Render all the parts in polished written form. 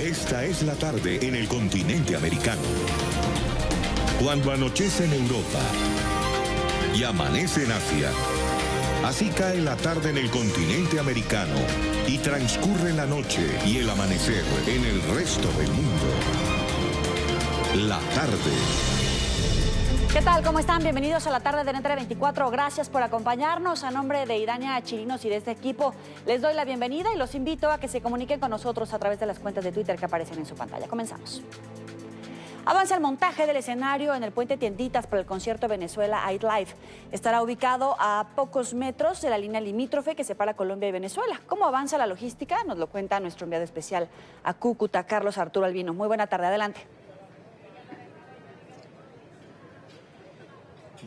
Esta es la tarde en el continente americano. Cuando anochece en Europa y amanece en Asia, así cae la tarde en el continente americano y transcurre la noche y el amanecer en el resto del mundo. La tarde. ¿Qué tal? ¿Cómo están? Bienvenidos a la tarde de Entre 24. Gracias por acompañarnos. A nombre de Irania Chirinos y de este equipo, les doy la bienvenida y los invito a que se comuniquen con nosotros a través de las cuentas de Twitter que aparecen en su pantalla. Comenzamos. Avanza el montaje del escenario en el puente Tienditas para el concierto Venezuela AidLive. Estará ubicado a pocos metros de la línea limítrofe que separa Colombia y Venezuela. ¿Cómo avanza la logística? Nos lo cuenta nuestro enviado especial a Cúcuta, Carlos Arturo Albino. Muy buena tarde, adelante.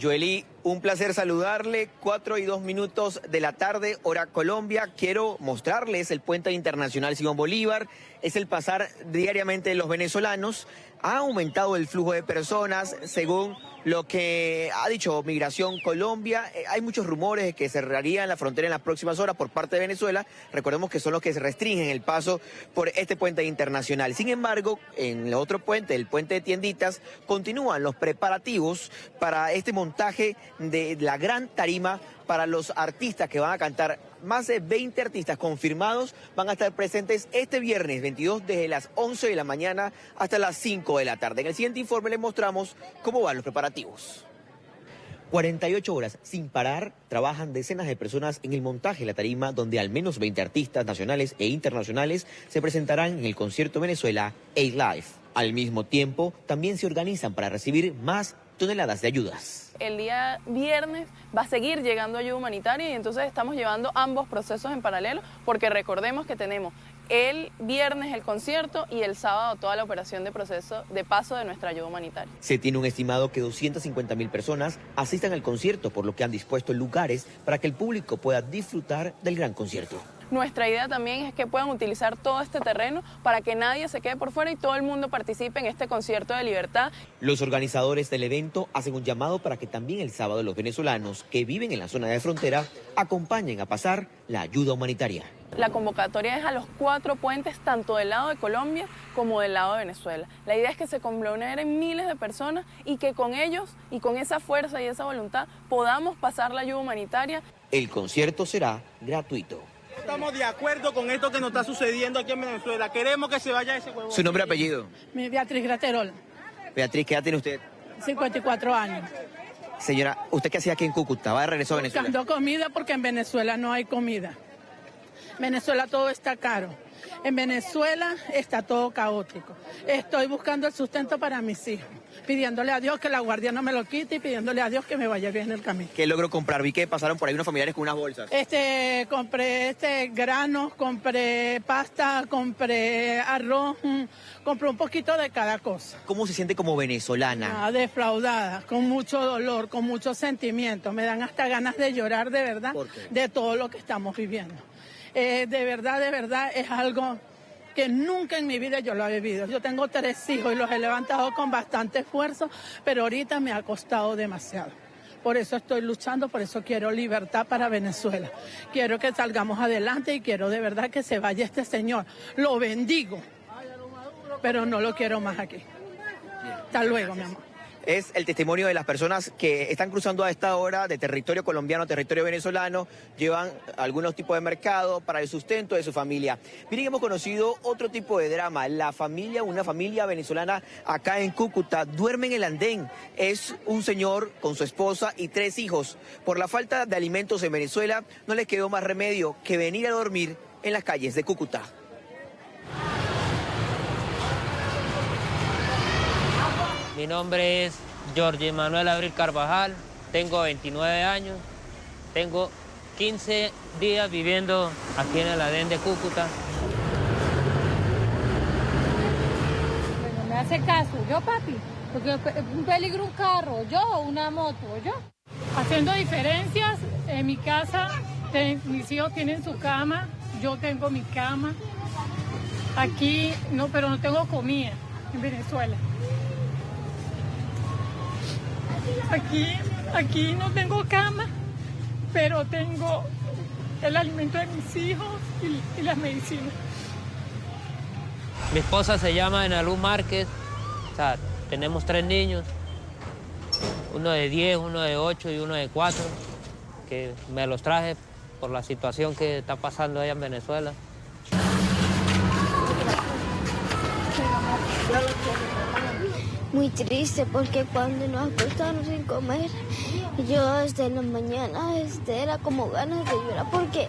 Joely, un placer saludarle. 4:02 de la tarde, hora Colombia. Quiero mostrarles el puente internacional Simón Bolívar. Es el pasar diariamente de los venezolanos. Ha aumentado el flujo de personas, según lo que ha dicho Migración Colombia. Hay muchos rumores de que cerrarían la frontera en las próximas horas por parte de Venezuela. Recordemos que son los que se restringen el paso por este puente internacional. Sin embargo, en el otro puente, el puente de Tienditas, continúan los preparativos para este montaje de la gran tarima para los artistas que van a cantar. Más de 20 artistas confirmados van a estar presentes este viernes 22 desde las 11 de la mañana hasta las 5 de la tarde. En el siguiente informe les mostramos cómo van los preparativos. 48 horas sin parar trabajan decenas de personas en el montaje de la tarima, donde al menos 20 artistas nacionales e internacionales se presentarán en el concierto Venezuela AidLive. Al mismo tiempo, también se organizan para recibir más toneladas de ayudas. El día viernes va a seguir llegando ayuda humanitaria y entonces estamos llevando ambos procesos en paralelo, porque recordemos que tenemos el viernes el concierto y el sábado toda la operación de proceso de paso de nuestra ayuda humanitaria. Se tiene un estimado que 250.000 personas asistan al concierto, por lo que han dispuesto lugares para que el público pueda disfrutar del gran concierto. Nuestra idea también es que puedan utilizar todo este terreno para que nadie se quede por fuera y todo el mundo participe en este concierto de libertad. Los organizadores del evento hacen un llamado para que también el sábado los venezolanos que viven en la zona de frontera acompañen a pasar la ayuda humanitaria. La convocatoria es a los 4 puentes, tanto del lado de Colombia como del lado de Venezuela. La idea es que se conglomeren miles de personas y que con ellos y con esa fuerza y esa voluntad podamos pasar la ayuda humanitaria. El concierto será gratuito. Estamos de acuerdo con esto que nos está sucediendo aquí en Venezuela. Queremos que se vaya ese huevo. ¿Su nombre y apellido? Beatriz Graterol. Beatriz, ¿qué edad tiene usted? 54 años. Señora, ¿usted qué hacía aquí en Cúcuta? ¿Va de regreso a Venezuela? Buscando comida porque en Venezuela no hay comida. En Venezuela todo está caro. En Venezuela está todo caótico. Estoy buscando el sustento para mis hijos, pidiéndole a Dios que la guardia no me lo quite y pidiéndole a Dios que me vaya bien el camino. ¿Qué logró comprar? Vi que pasaron por ahí unos familiares con unas bolsas. Compré granos, compré pasta, compré arroz, compré un poquito de cada cosa. ¿Cómo se siente como venezolana? Defraudada, con mucho dolor, con mucho sentimiento. Me dan hasta ganas de llorar de verdad. ¿Por qué? De todo lo que estamos viviendo. De verdad, es algo que nunca en mi vida yo lo he vivido. Yo tengo 3 hijos y los he levantado con bastante esfuerzo, pero ahorita me ha costado demasiado. Por eso estoy luchando, por eso quiero libertad para Venezuela. Quiero que salgamos adelante y quiero de verdad que se vaya este señor. Lo bendigo, pero no lo quiero más aquí. Hasta luego, mi amor. Es el testimonio de las personas que están cruzando a esta hora de territorio colombiano a territorio venezolano, llevan algunos tipos de mercado para el sustento de su familia. Miren, hemos conocido otro tipo de drama. Una familia venezolana acá en Cúcuta duerme en el andén. Es un señor con su esposa y 3 hijos. Por la falta de alimentos en Venezuela, no les quedó más remedio que venir a dormir en las calles de Cúcuta. Mi nombre es Jorge Manuel Abril Carvajal, tengo 29 años, tengo 15 días viviendo aquí en el andén de Cúcuta. Bueno, me hace caso, yo papi, porque es un peligro un carro, yo o una moto, yo. Haciendo diferencias, en mi casa mis hijos tienen su cama, yo tengo mi cama. Aquí no, pero no tengo comida en Venezuela. Aquí no tengo cama, pero tengo el alimento de mis hijos y las medicinas. Mi esposa se llama Ana Luz Márquez. O sea, tenemos 3 niños. Uno de 10, uno de 8 y uno de 4. Que me los traje por la situación que está pasando allá en Venezuela. Muy triste porque cuando nos acostamos sin comer, yo desde la mañana era como ganas de llorar porque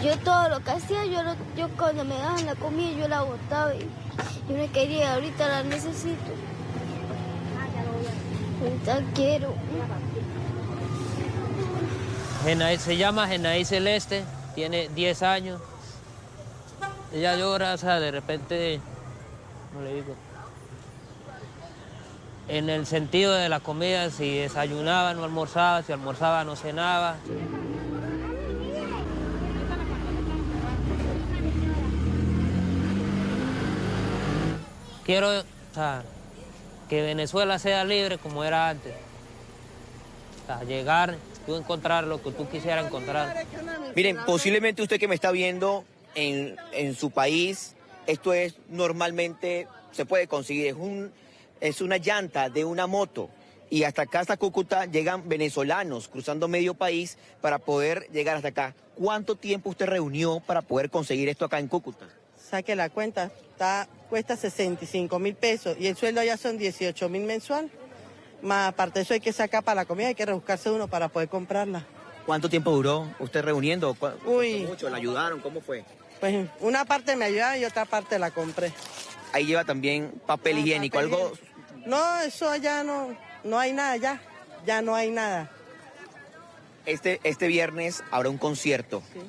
yo todo lo que hacía, yo cuando me daban la comida yo la botaba y yo me quería, ahorita la necesito. Ahorita quiero. Se llama Genaí Celeste, tiene 10 años. Ella llora, o sea, de repente, ¿cómo le digo? En el sentido de la comida, si desayunaba no almorzaba, si almorzaba no cenaba. Quiero, o sea, que Venezuela sea libre como era antes. O sea, llegar, tú encontrar lo que tú quisieras encontrar. Miren, posiblemente usted que me está viendo en su país, esto es normalmente, se puede conseguir, es una llanta de una moto. Y hasta acá, hasta Cúcuta, llegan venezolanos cruzando medio país para poder llegar hasta acá. ¿Cuánto tiempo usted reunió para poder conseguir esto acá en Cúcuta? Saque la cuenta, cuesta 65.000 pesos y el sueldo allá son 18.000 mensual. Más aparte de eso hay que sacar para la comida, hay que rebuscarse uno para poder comprarla. ¿Cuánto tiempo duró usted reuniendo? Uy. ¿Mucho? ¿La ayudaron? ¿Cómo fue? Pues una parte me ayudaron y otra parte la compré. Ahí lleva también papel higiénico, papel algo... No, eso allá no hay nada, ya no hay nada. Este viernes habrá un concierto. Sí.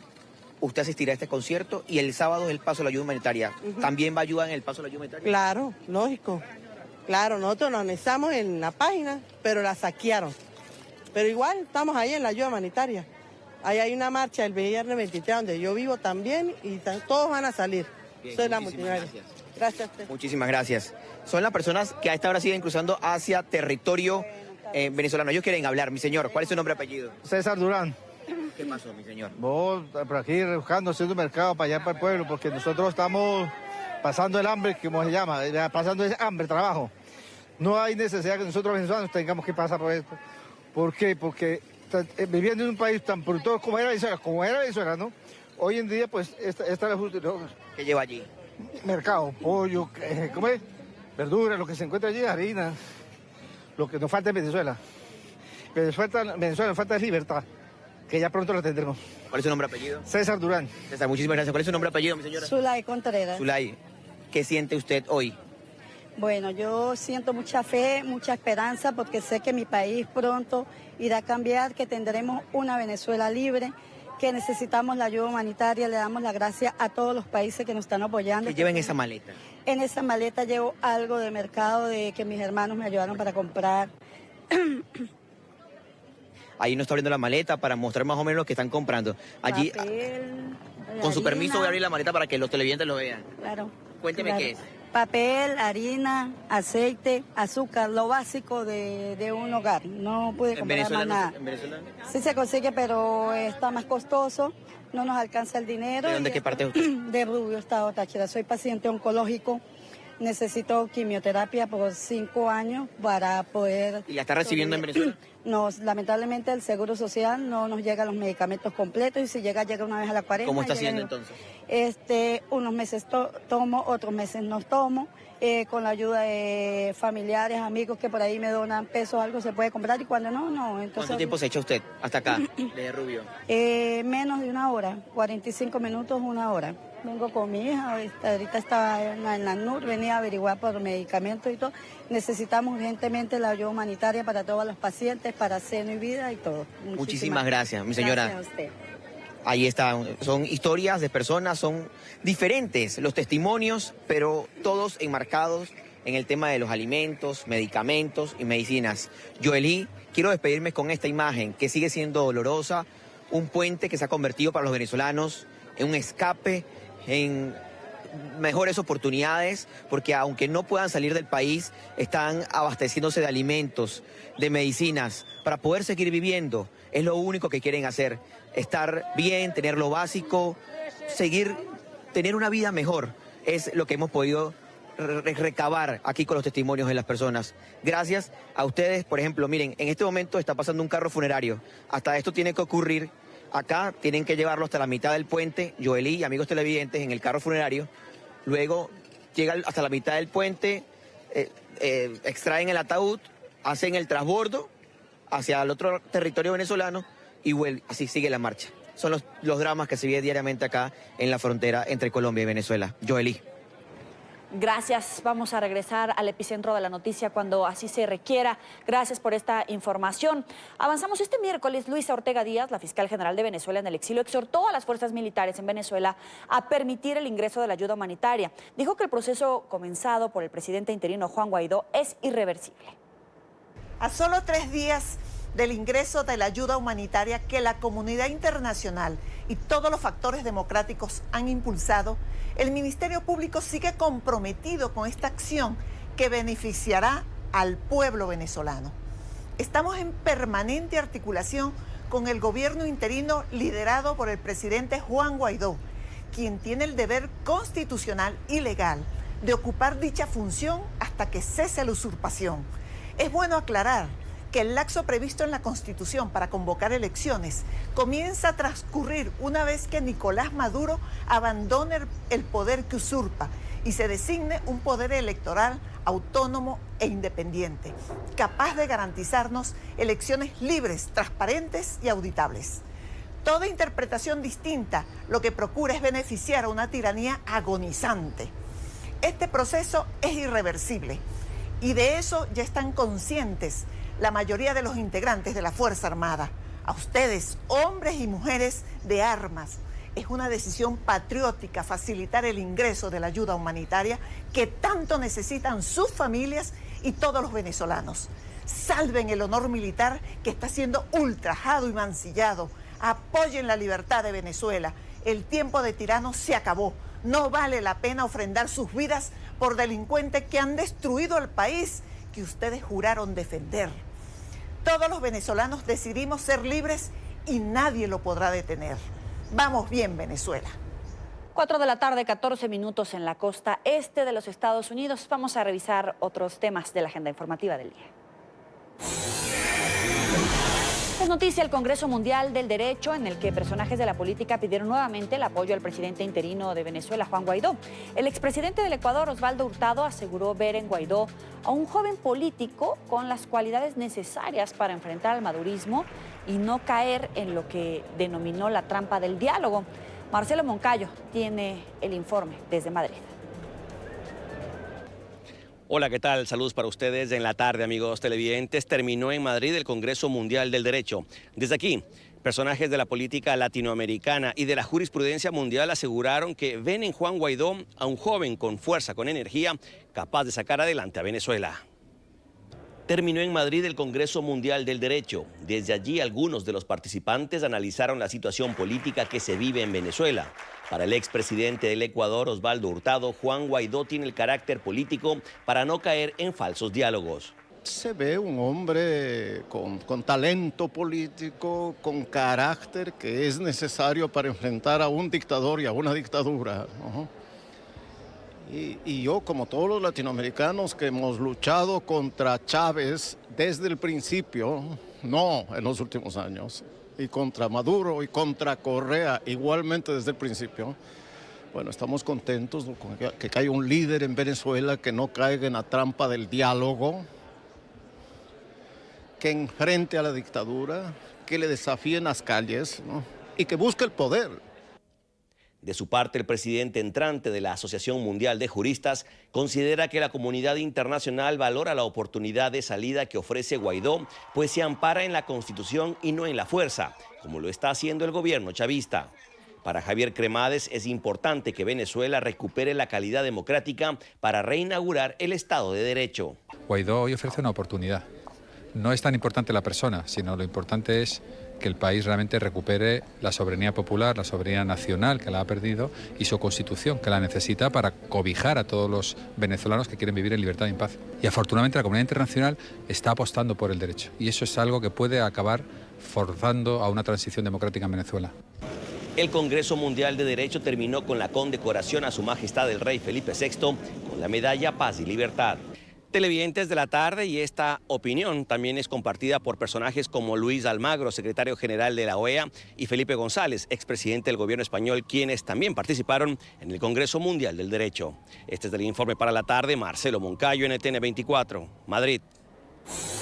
Usted asistirá a este concierto y el sábado es el paso de la ayuda humanitaria. ¿También va a ayudar en el paso de la ayuda humanitaria? Claro, lógico. Claro, nosotros nos anexamos en la página, pero la saquearon. Pero igual estamos ahí en la ayuda humanitaria. Ahí hay una marcha el viernes 23 donde yo vivo también y todos van a salir. Bien, soy la muchísimas multinaria. Gracias a usted. Muchísimas gracias. Son las personas que a esta hora siguen cruzando hacia territorio venezolano. Ellos quieren hablar. Mi señor, ¿cuál es su nombre y apellido? César Durán. ¿Qué pasó, mi señor? Vos, por aquí buscando, haciendo un mercado para allá, para el pueblo, porque nosotros estamos pasando el hambre, como se llama, pasando ese hambre, trabajo. No hay necesidad que nosotros venezolanos tengamos que pasar por esto. ¿Por qué? Porque viviendo en un país tan productor como era Venezuela, ¿no? Hoy en día, pues, esta es la justicia. ¿Qué lleva allí? Mercado, pollo, ¿cómo es? Verduras, lo que se encuentra allí, harina. Lo que nos falta en Venezuela. Venezuela nos falta es libertad, que ya pronto la tendremos. ¿Cuál es su nombre y apellido? César Durán. César, muchísimas gracias. ¿Cuál es su nombre y apellido, mi señora? Zulay Contreras. Zulay, ¿qué siente usted hoy? Bueno, yo siento mucha fe, mucha esperanza, porque sé que mi país pronto irá a cambiar, que tendremos una Venezuela libre, que necesitamos la ayuda humanitaria. Le damos las gracias a todos los países que nos están apoyando. ¿Qué lleva en esa maleta? En esa maleta llevo algo de mercado de que mis hermanos me ayudaron para comprar. Ahí nos está abriendo la maleta para mostrar más o menos lo que están comprando. Allí, papel, con su harina. permiso, voy a abrir la maleta para que los televidentes lo vean. Claro. Cuénteme claro. qué es. Papel, harina, aceite, azúcar, lo básico de un hogar. No pude comprar más nada. ¿En Venezuela? Sí se consigue, pero está más costoso. No nos alcanza el dinero. ¿De dónde, qué parte es usted? De Rubio, Estado Táchira. Soy paciente oncológico. Necesito quimioterapia por 5 años para poder... ¿Y la está recibiendo en Venezuela? No, lamentablemente el Seguro Social no nos llega los medicamentos completos y si llega una vez a la 40. ¿Cómo está haciendo entonces? Unos meses tomo, otros meses no tomo. Con la ayuda de familiares, amigos que por ahí me donan pesos, algo se puede comprar y cuando no. Entonces, ¿cuánto tiempo se echa usted hasta acá, de Rubio? Menos de 1 hora, 45 minutos, 1 hora. Vengo con mi hija, ahorita estaba en la NUR, venía a averiguar por medicamentos y todo. Necesitamos urgentemente la ayuda humanitaria para todos los pacientes, para seno y vida y todo. Muchísimas gracias, mi señora. Gracias a usted. Ahí está, son historias de personas, son diferentes los testimonios, pero todos enmarcados en el tema de los alimentos, medicamentos y medicinas. Joelí, quiero despedirme con esta imagen que sigue siendo dolorosa, un puente que se ha convertido para los venezolanos en un escape, en mejores oportunidades, porque aunque no puedan salir del país, están abasteciéndose de alimentos, de medicinas, para poder seguir viviendo. Es lo único que quieren hacer, estar bien, tener lo básico, tener una vida mejor. es lo que hemos podido recabar aquí con los testimonios de las personas. Gracias a ustedes, por ejemplo, miren, en este momento está pasando un carro funerario. Hasta esto tiene que ocurrir. Acá tienen que llevarlo hasta la mitad del puente, Joelí y amigos televidentes, en el carro funerario. Luego llega hasta la mitad del puente, extraen el ataúd, hacen el transbordo hacia el otro territorio venezolano y vuelve. Así sigue la marcha. Son los dramas que se viven diariamente acá en la frontera entre Colombia y Venezuela. Joelí. Gracias. Vamos a regresar al epicentro de la noticia cuando así se requiera. Gracias por esta información. Avanzamos este miércoles. Luisa Ortega Díaz, la fiscal general de Venezuela en el exilio, exhortó a las fuerzas militares en Venezuela a permitir el ingreso de la ayuda humanitaria. Dijo que el proceso comenzado por el presidente interino Juan Guaidó es irreversible. A solo 3 días del ingreso de la ayuda humanitaria que la comunidad internacional y todos los factores democráticos han impulsado, el Ministerio Público sigue comprometido con esta acción que beneficiará al pueblo venezolano. Estamos en permanente articulación con el gobierno interino liderado por el presidente Juan Guaidó, quien tiene el deber constitucional y legal de ocupar dicha función hasta que cese la usurpación. Es bueno aclarar que el lapso previsto en la Constitución para convocar elecciones comienza a transcurrir una vez que Nicolás Maduro abandone el poder que usurpa y se designe un poder electoral autónomo e independiente, capaz de garantizarnos elecciones libres, transparentes y auditables. Toda interpretación distinta lo que procura es beneficiar a una tiranía agonizante. Este proceso es irreversible y de eso ya están conscientes la mayoría de los integrantes de la Fuerza Armada. A ustedes, hombres y mujeres de armas, es una decisión patriótica facilitar el ingreso de la ayuda humanitaria que tanto necesitan sus familias y todos los venezolanos. Salven el honor militar que está siendo ultrajado y mancillado. Apoyen la libertad de Venezuela. El tiempo de tiranos se acabó. No vale la pena ofrendar sus vidas por delincuentes que han destruido el país que ustedes juraron defender. Todos los venezolanos decidimos ser libres y nadie lo podrá detener. Vamos bien, Venezuela. 4 de la tarde, 14 minutos en la costa este de los Estados Unidos. Vamos a revisar otros temas de la agenda informativa del día. Es noticia el Congreso Mundial del Derecho, en el que personajes de la política pidieron nuevamente el apoyo al presidente interino de Venezuela, Juan Guaidó. El expresidente del Ecuador, Osvaldo Hurtado, aseguró ver en Guaidó a un joven político con las cualidades necesarias para enfrentar al madurismo y no caer en lo que denominó la trampa del diálogo. Marcelo Moncayo tiene el informe desde Madrid. Hola, ¿qué tal? Saludos para ustedes en la tarde, amigos televidentes. Terminó en Madrid el Congreso Mundial del Derecho. Desde aquí, personajes de la política latinoamericana y de la jurisprudencia mundial aseguraron que ven en Juan Guaidó a un joven con fuerza, con energía, capaz de sacar adelante a Venezuela. Terminó en Madrid el Congreso Mundial del Derecho. Desde allí, algunos de los participantes analizaron la situación política que se vive en Venezuela. Para el expresidente del Ecuador, Osvaldo Hurtado, Juan Guaidó tiene el carácter político para no caer en falsos diálogos. Se ve un hombre con talento político, con carácter que es necesario para enfrentar a un dictador y a una dictadura, ¿no? Y yo, como todos los latinoamericanos que hemos luchado contra Chávez desde el principio, no en los últimos años, y contra Maduro y contra Correa igualmente desde el principio, bueno, estamos contentos con que haya un líder en Venezuela que no caiga en la trampa del diálogo, que enfrente a la dictadura, que le desafíe en las calles, ¿no? Y que busque el poder. De su parte, el presidente entrante de la Asociación Mundial de Juristas considera que la comunidad internacional valora la oportunidad de salida que ofrece Guaidó, pues se ampara en la Constitución y no en la fuerza, como lo está haciendo el gobierno chavista. Para Javier Cremades es importante que Venezuela recupere la calidad democrática para reinaugurar el Estado de Derecho. Guaidó hoy ofrece una oportunidad. No es tan importante la persona, sino lo importante es que el país realmente recupere la soberanía popular, la soberanía nacional que la ha perdido y su constitución que la necesita para cobijar a todos los venezolanos que quieren vivir en libertad y en paz. Y afortunadamente la comunidad internacional está apostando por el derecho y eso es algo que puede acabar forzando a una transición democrática en Venezuela. El Congreso Mundial de Derecho terminó con la condecoración a Su Majestad el Rey Felipe VI con la medalla Paz y Libertad. Televidentes de la tarde, y esta opinión también es compartida por personajes como Luis Almagro, secretario general de la OEA, y Felipe González, expresidente del gobierno español, quienes también participaron en el Congreso Mundial del Derecho. Este es el informe para la tarde. Marcelo Moncayo, NTN 24, Madrid.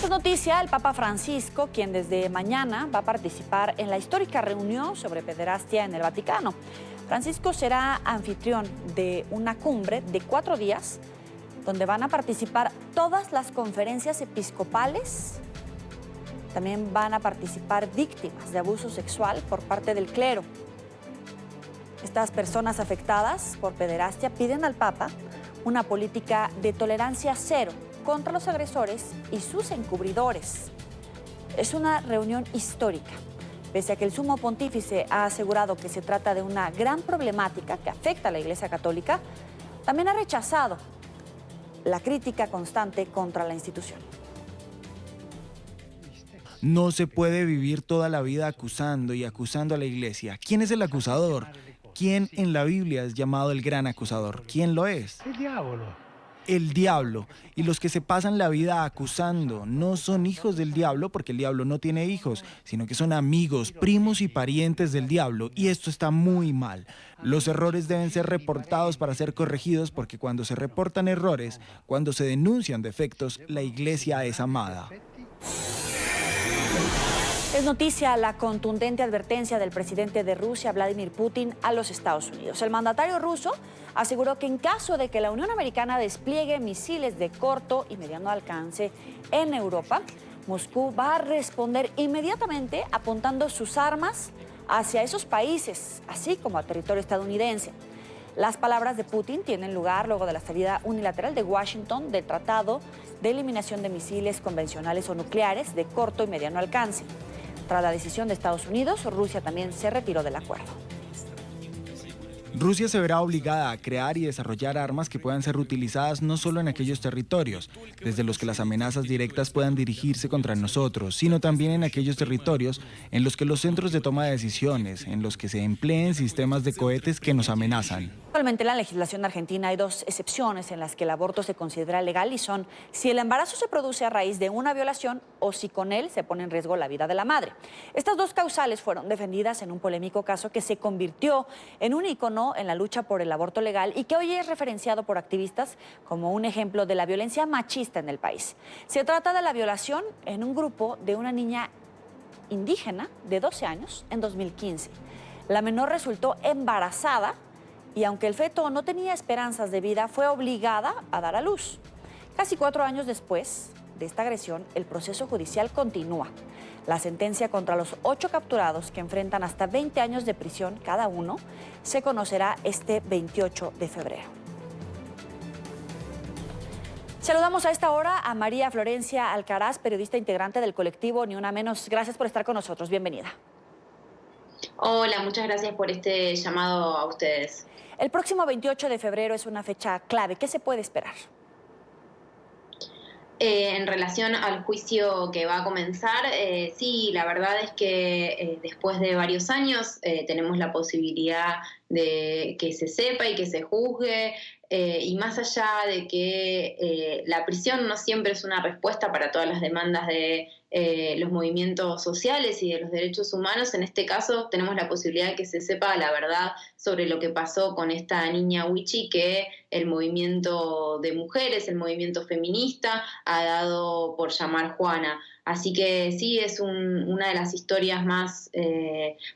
Es noticia, el Papa Francisco, quien desde mañana va a participar en la histórica reunión sobre pederastia en el Vaticano. Francisco será anfitrión de una cumbre de 4 días donde van a participar todas las conferencias episcopales. También van a participar víctimas de abuso sexual por parte del clero. Estas personas afectadas por pederastia piden al Papa una política de tolerancia cero contra los agresores y sus encubridores. Es una reunión histórica, pese a que el sumo pontífice ha asegurado que se trata de una gran problemática que afecta a la Iglesia Católica. También ha rechazado la crítica constante contra la institución. No se puede vivir toda la vida acusando y acusando a la Iglesia. ¿Quién es el acusador? ¿Quién en la Biblia es llamado el gran acusador? ¿Quién lo es? El diablo. El diablo. Y los que se pasan la vida acusando no son hijos del diablo, porque el diablo no tiene hijos, sino que son amigos, primos y parientes del diablo. Y esto está muy mal. Los errores deben ser reportados para ser corregidos, porque cuando se reportan errores, cuando se denuncian defectos, la Iglesia es amada. Es noticia la contundente advertencia del presidente de Rusia, Vladimir Putin, a los Estados Unidos. El mandatario ruso aseguró que en caso de que la Unión Americana despliegue misiles de corto y mediano alcance en Europa, Moscú va a responder inmediatamente apuntando sus armas hacia esos países, así como a territorio estadounidense. Las palabras de Putin tienen lugar luego de la salida unilateral de Washington del Tratado de Eliminación de Misiles Convencionales o Nucleares de corto y mediano alcance. Tras la decisión de Estados Unidos, Rusia también se retiró del acuerdo. Rusia se verá obligada a crear y desarrollar armas que puedan ser utilizadas no solo en aquellos territorios, desde los que las amenazas directas puedan dirigirse contra nosotros, sino también en aquellos territorios en los que los centros de toma de decisiones, en los que se empleen sistemas de cohetes que nos amenazan. Actualmente en la legislación argentina hay 2 excepciones en las que el aborto se considera legal y son si el embarazo se produce a raíz de una violación o si con él se pone en riesgo la vida de la madre. Estas 2 causales fueron defendidas en un polémico caso que se convirtió en un ícono en la lucha por el aborto legal y que hoy es referenciado por activistas como un ejemplo de la violencia machista en el país. Se trata de la violación en un grupo de una niña indígena de 12 años en 2015. La menor resultó embarazada y aunque el feto no tenía esperanzas de vida, fue obligada a dar a luz. Casi 4 años después de esta agresión, el proceso judicial continúa. La sentencia contra los 8 capturados, que enfrentan hasta 20 años de prisión cada uno, se conocerá este 28 de febrero. Saludamos a esta hora a María Florencia Alcaraz, periodista integrante del colectivo Ni Una Menos. Gracias por estar con nosotros. Bienvenida. Hola, muchas gracias por este llamado a ustedes. El próximo 28 de febrero es una fecha clave. ¿Qué se puede esperar? En relación al juicio que va a comenzar, sí, la verdad es que después de varios años tenemos la posibilidad de que se sepa y que se juzgue, y más allá de que la prisión no siempre es una respuesta para todas las demandas de los movimientos sociales y de los derechos humanos, en este caso tenemos la posibilidad de que se sepa la verdad sobre lo que pasó con esta niña Wichi, que el movimiento de mujeres, el movimiento feminista, ha dado por llamar Juana. Así que sí, es una de las historias más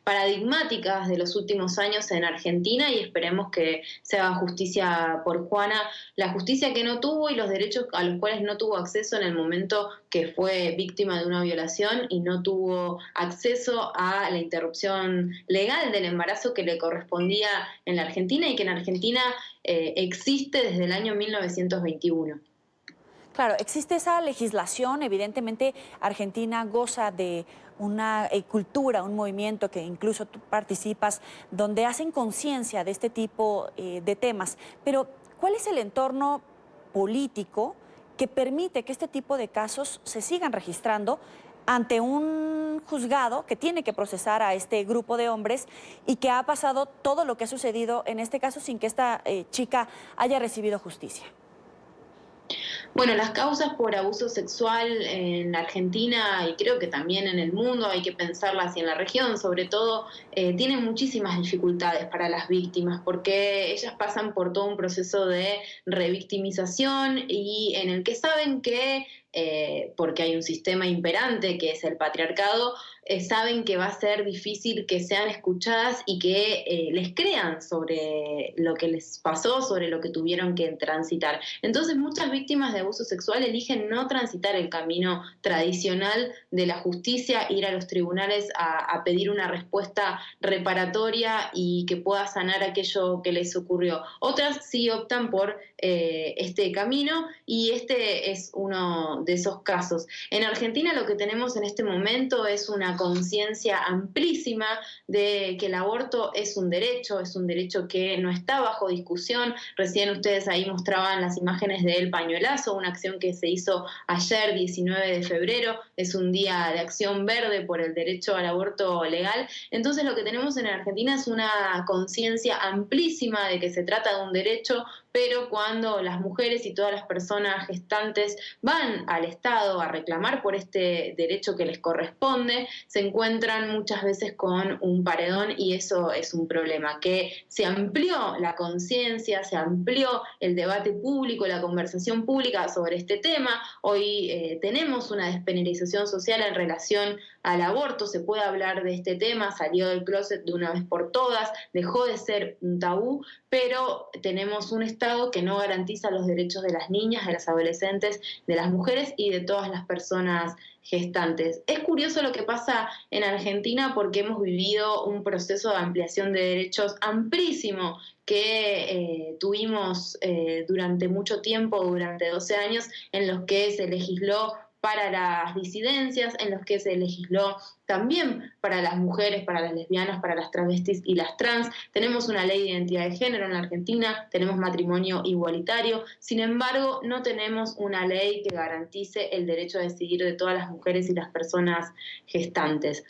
paradigmáticas de los últimos años en Argentina, y esperemos que se haga justicia por Juana, la justicia que no tuvo y los derechos a los cuales no tuvo acceso en el momento que fue víctima de una violación y no tuvo acceso a la interrupción legal del embarazo que le correspondía en la Argentina y que en Argentina existe desde el año 1921. Claro, existe esa legislación, evidentemente Argentina goza de una cultura, un movimiento que incluso tú participas, donde hacen conciencia de este tipo de temas. Pero, ¿cuál es el entorno político que permite que este tipo de casos se sigan registrando ante un juzgado que tiene que procesar a este grupo de hombres y que ha pasado todo lo que ha sucedido en este caso sin que esta chica haya recibido justicia? Bueno, las causas por abuso sexual en la Argentina y creo que también en el mundo, hay que pensarlas, y en la región sobre todo, tienen muchísimas dificultades para las víctimas porque ellas pasan por todo un proceso de revictimización y en el que saben que porque hay un sistema imperante que es el patriarcado, saben que va a ser difícil que sean escuchadas y que les crean sobre lo que les pasó, sobre lo que tuvieron que transitar. Entonces muchas víctimas de abuso sexual eligen no transitar el camino tradicional de la justicia, ir a los tribunales a pedir una respuesta reparatoria y que pueda sanar aquello que les ocurrió. Otras sí optan por este camino y este es uno de esos casos. En Argentina lo que tenemos en este momento es una conciencia amplísima de que el aborto es un derecho que no está bajo discusión. Recién ustedes ahí mostraban las imágenes del pañuelazo, una acción que se hizo ayer, 19 de febrero, es un día de acción verde por el derecho al aborto legal. Entonces lo que tenemos en Argentina es una conciencia amplísima de que se trata de un derecho, pero cuando las mujeres y todas las personas gestantes van al Estado a reclamar por este derecho que les corresponde, se encuentran muchas veces con un paredón y eso es un problema, que se amplió la conciencia, se amplió el debate público, la conversación pública sobre este tema. Hoy tenemos una despenalización social en relación al aborto, se puede hablar de este tema, salió del closet de una vez por todas, dejó de ser un tabú, pero tenemos un Estado que no garantiza los derechos de las niñas, de las adolescentes, de las mujeres y de todas las personas gestantes. Es curioso lo que pasa en Argentina porque hemos vivido un proceso de ampliación de derechos amplísimo que tuvimos durante mucho tiempo, durante 12 años, en los que se legisló para las disidencias, en los que se legisló también para las mujeres, para las lesbianas, para las travestis y las trans. Tenemos una ley de identidad de género en la Argentina, tenemos matrimonio igualitario, sin embargo no tenemos una ley que garantice el derecho a decidir de todas las mujeres y las personas gestantes.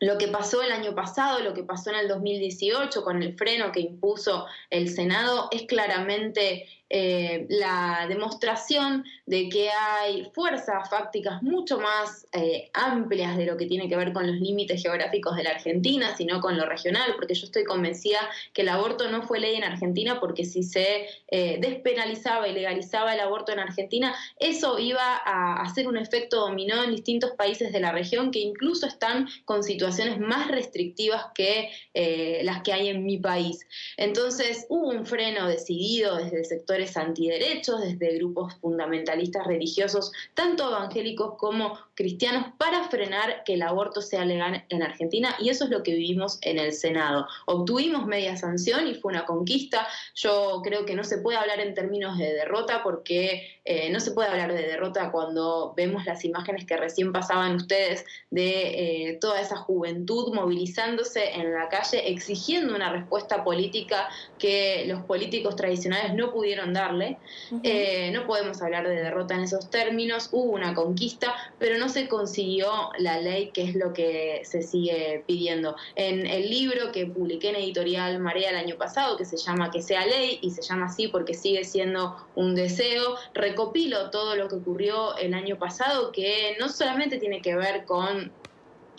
Lo que pasó el año pasado, lo que pasó en el 2018 con el freno que impuso el Senado es claramente la demostración de que hay fuerzas fácticas mucho más amplias de lo que tiene que ver con los límites geográficos de la Argentina, sino con lo regional, porque yo estoy convencida que el aborto no fue ley en Argentina porque si se despenalizaba y legalizaba el aborto en Argentina, eso iba a hacer un efecto dominó en distintos países de la región que incluso están con situaciones más restrictivas que las que hay en mi país. Entonces hubo un freno decidido desde sectores antiderechos, desde grupos fundamentalistas religiosos, tanto evangélicos como cristianos, para frenar que el aborto sea legal en Argentina, y eso es lo que vivimos en el Senado. Obtuvimos media sanción y fue una conquista. Yo creo que no se puede hablar en términos de derrota porque no se puede hablar de derrota cuando vemos las imágenes que recién pasaban ustedes de toda esa juventud movilizándose en la calle exigiendo una respuesta política que los políticos tradicionales no pudieron darle. No podemos hablar de derrota en esos términos. Hubo una conquista, pero no se consiguió la ley, que es lo que se sigue pidiendo. En el libro que publiqué en Editorial Marea el año pasado, que se llama Que sea ley, y se llama así porque sigue siendo un deseo, recopilo todo lo que ocurrió el año pasado, que no solamente tiene que ver con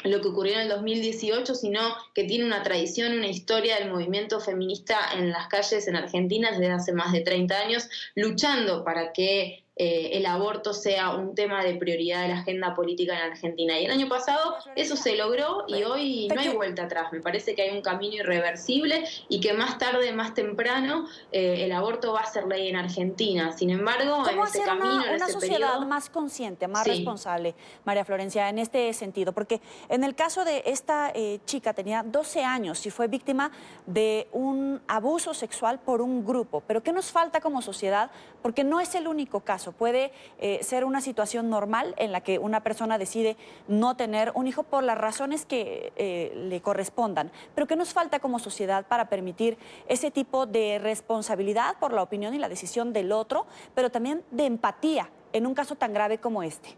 lo que ocurrió en el 2018, sino que tiene una tradición, una historia del movimiento feminista en las calles en Argentina desde hace más de 30 años, luchando para que el aborto sea un tema de prioridad de la agenda política en Argentina. Y el año pasado eso se logró y hoy no hay vuelta atrás. Me parece que hay un camino irreversible y que más tarde, más temprano, el aborto va a ser ley en Argentina. Sin embargo, en ese camino, en una ese sociedad periodo, más consciente, más responsable, María Florencia, en este sentido? Porque en el caso de esta chica, tenía 12 años y fue víctima de un abuso sexual por un grupo. ¿Pero qué nos falta como sociedad? Porque no es el único caso. Puede ser una situación normal en la que una persona decide no tener un hijo por las razones que le correspondan. Pero ¿qué nos falta como sociedad para permitir ese tipo de responsabilidad por la opinión y la decisión del otro, pero también de empatía en un caso tan grave como este?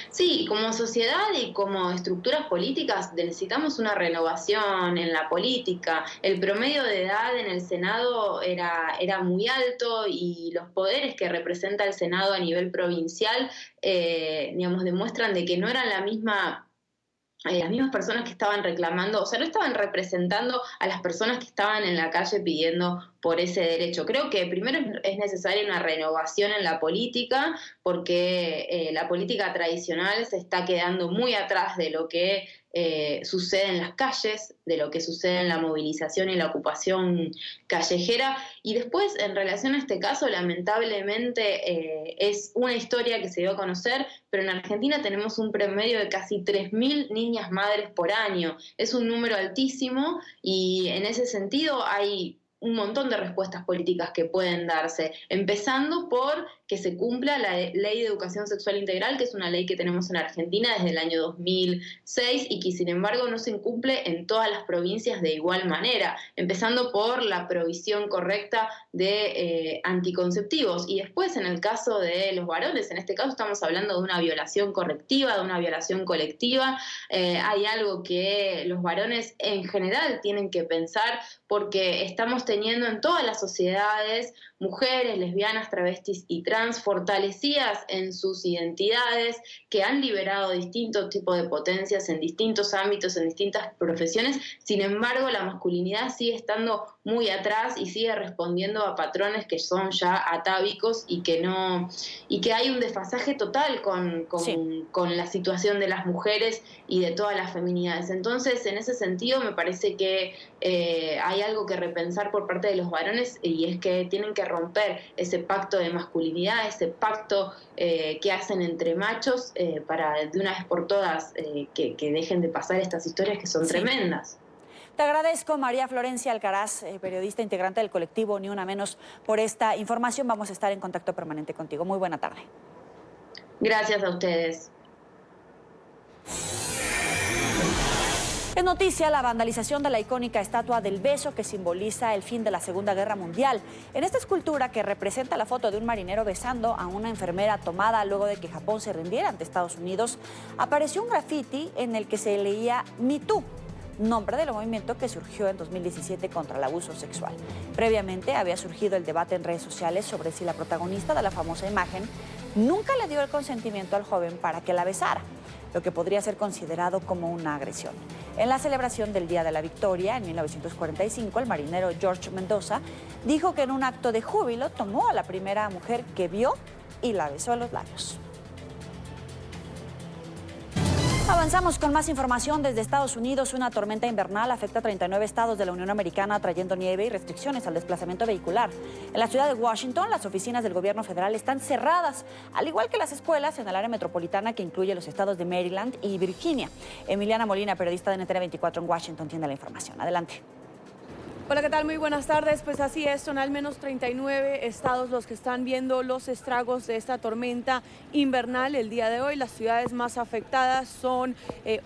Sí, como sociedad y como estructuras políticas necesitamos una renovación en la política. El promedio de edad en el Senado era muy alto y los poderes que representa el Senado a nivel provincial, digamos, demuestran de que no eran las mismas personas que estaban reclamando, o sea, no estaban representando a las personas que estaban en la calle pidiendo por ese derecho. Creo que primero es necesaria una renovación en la política, porque la política tradicional se está quedando muy atrás de lo que sucede en las calles, de lo que sucede en la movilización y la ocupación callejera. Y después, en relación a este caso, lamentablemente es una historia que se dio a conocer, pero en Argentina tenemos un promedio de casi 3.000 niñas madres por año. Es un número altísimo y en ese sentido hay un montón de respuestas políticas que pueden darse, empezando por que se cumpla la Ley de Educación Sexual Integral, que es una ley que tenemos en Argentina desde el año 2006 y que sin embargo no se incumple en todas las provincias de igual manera, empezando por la provisión correcta de anticonceptivos. Y después, en el caso de los varones, en este caso estamos hablando de una violación correctiva, de una violación colectiva. Hay algo que los varones en general tienen que pensar, porque estamos teniendo en todas las sociedades mujeres, lesbianas, travestis y trans fortalecidas en sus identidades, que han liberado distintos tipos de potencias en distintos ámbitos, en distintas profesiones. Sin embargo, la masculinidad sigue estando muy atrás y sigue respondiendo a patrones que son ya atávicos y que hay un desfasaje total con la situación de las mujeres y de todas las feminidades. Entonces, en ese sentido, me parece que hay algo que repensar por parte de los varones, y es que tienen que romper ese pacto de masculinidad, ese pacto que hacen entre machos, para de una vez por todas que dejen de pasar estas historias que son tremendas. Te agradezco, María Florencia Alcaraz, periodista integrante del colectivo Ni Una Menos, por esta información. Vamos a estar en contacto permanente contigo. Muy buena tarde. Gracias a ustedes. Es noticia la vandalización de la icónica estatua del beso, que simboliza el fin de la Segunda Guerra Mundial. En esta escultura, que representa la foto de un marinero besando a una enfermera tomada luego de que Japón se rindiera ante Estados Unidos, apareció un grafiti en el que se leía Me Too, nombre del movimiento que surgió en 2017 contra el abuso sexual. Previamente había surgido el debate en redes sociales sobre si la protagonista de la famosa imagen nunca le dio el consentimiento al joven para que la besara, lo que podría ser considerado como una agresión. En la celebración del Día de la Victoria, en 1945, el marinero George Mendoza dijo que en un acto de júbilo tomó a la primera mujer que vio y la besó en los labios. Avanzamos con más información desde Estados Unidos. Una tormenta invernal afecta a 39 estados de la Unión Americana, trayendo nieve y restricciones al desplazamiento vehicular. En la ciudad de Washington, las oficinas del gobierno federal están cerradas, al igual que las escuelas en el área metropolitana, que incluye los estados de Maryland y Virginia. Emiliana Molina, periodista de NTN 24 en Washington, tiene la información. Adelante. Hola, ¿qué tal? Muy buenas tardes. Pues así es, son al menos 39 estados los que están viendo los estragos de esta tormenta invernal el día de hoy. Las ciudades más afectadas son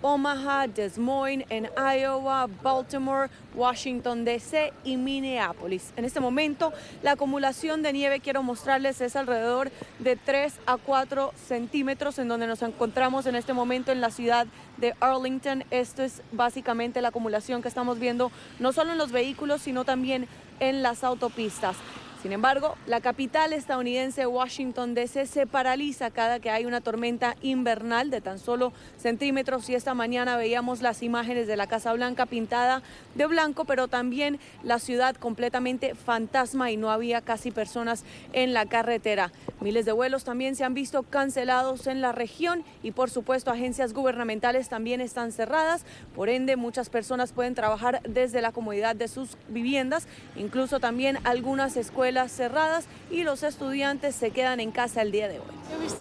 Omaha, Des Moines, en Iowa, Baltimore, Washington D.C. y Minneapolis. En este momento, la acumulación de nieve, quiero mostrarles, es alrededor de 3 a 4 centímetros, en donde nos encontramos en este momento en la ciudad de Arlington. Esto es básicamente la acumulación que estamos viendo, no solo en los vehículos, sino también en las autopistas. Sin embargo, la capital estadounidense, Washington D.C., se paraliza cada que hay una tormenta invernal de tan solo centímetros, y esta mañana veíamos las imágenes de la Casa Blanca pintada de blanco, pero también la ciudad completamente fantasma y no había casi personas en la carretera. Miles de vuelos también se han visto cancelados en la región y, por supuesto, agencias gubernamentales también están cerradas. Por ende, muchas personas pueden trabajar desde la comodidad de sus viviendas, incluso también algunas escuelas cerradas, y los estudiantes se quedan en casa el día de hoy.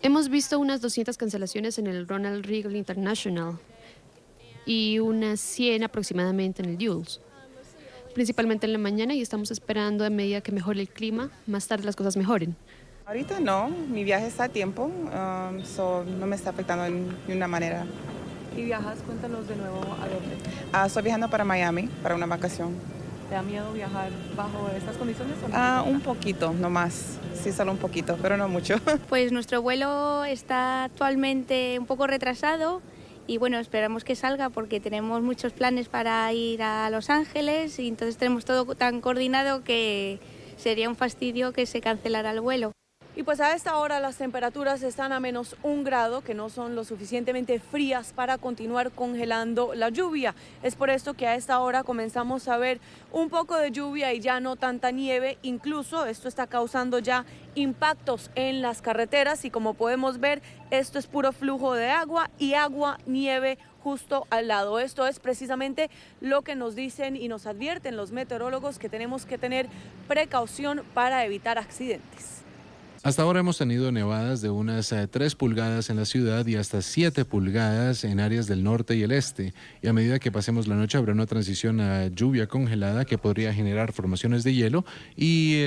Hemos visto unas 200 cancelaciones en el Ronald Reagan International y unas 100 aproximadamente en el Dulles, principalmente en la mañana, y estamos esperando, a medida que mejore el clima, más tarde las cosas mejoren. Ahorita no, mi viaje está a tiempo, no me está afectando de ninguna manera. ¿Y viajas? Cuéntanos de nuevo a dónde. Estoy viajando para Miami, para una vacación. ¿Te da miedo viajar bajo estas condiciones? Un poquito, no más. Sí, solo un poquito, pero no mucho. Pues nuestro vuelo está actualmente un poco retrasado y bueno, esperamos que salga porque tenemos muchos planes para ir a Los Ángeles y entonces tenemos todo tan coordinado que sería un fastidio que se cancelara el vuelo. Y pues a esta hora las temperaturas están a -1 grado, que no son lo suficientemente frías para continuar congelando la lluvia. Es por esto que a esta hora comenzamos a ver un poco de lluvia y ya no tanta nieve. Incluso esto está causando ya impactos en las carreteras y como podemos ver, esto es puro flujo de agua y nieve justo al lado. Esto es precisamente lo que nos dicen y nos advierten los meteorólogos, que tenemos que tener precaución para evitar accidentes. Hasta ahora hemos tenido nevadas de unas 3 pulgadas en la ciudad y hasta 7 pulgadas en áreas del norte y el este. Y a medida que pasemos la noche habrá una transición a lluvia congelada que podría generar formaciones de hielo y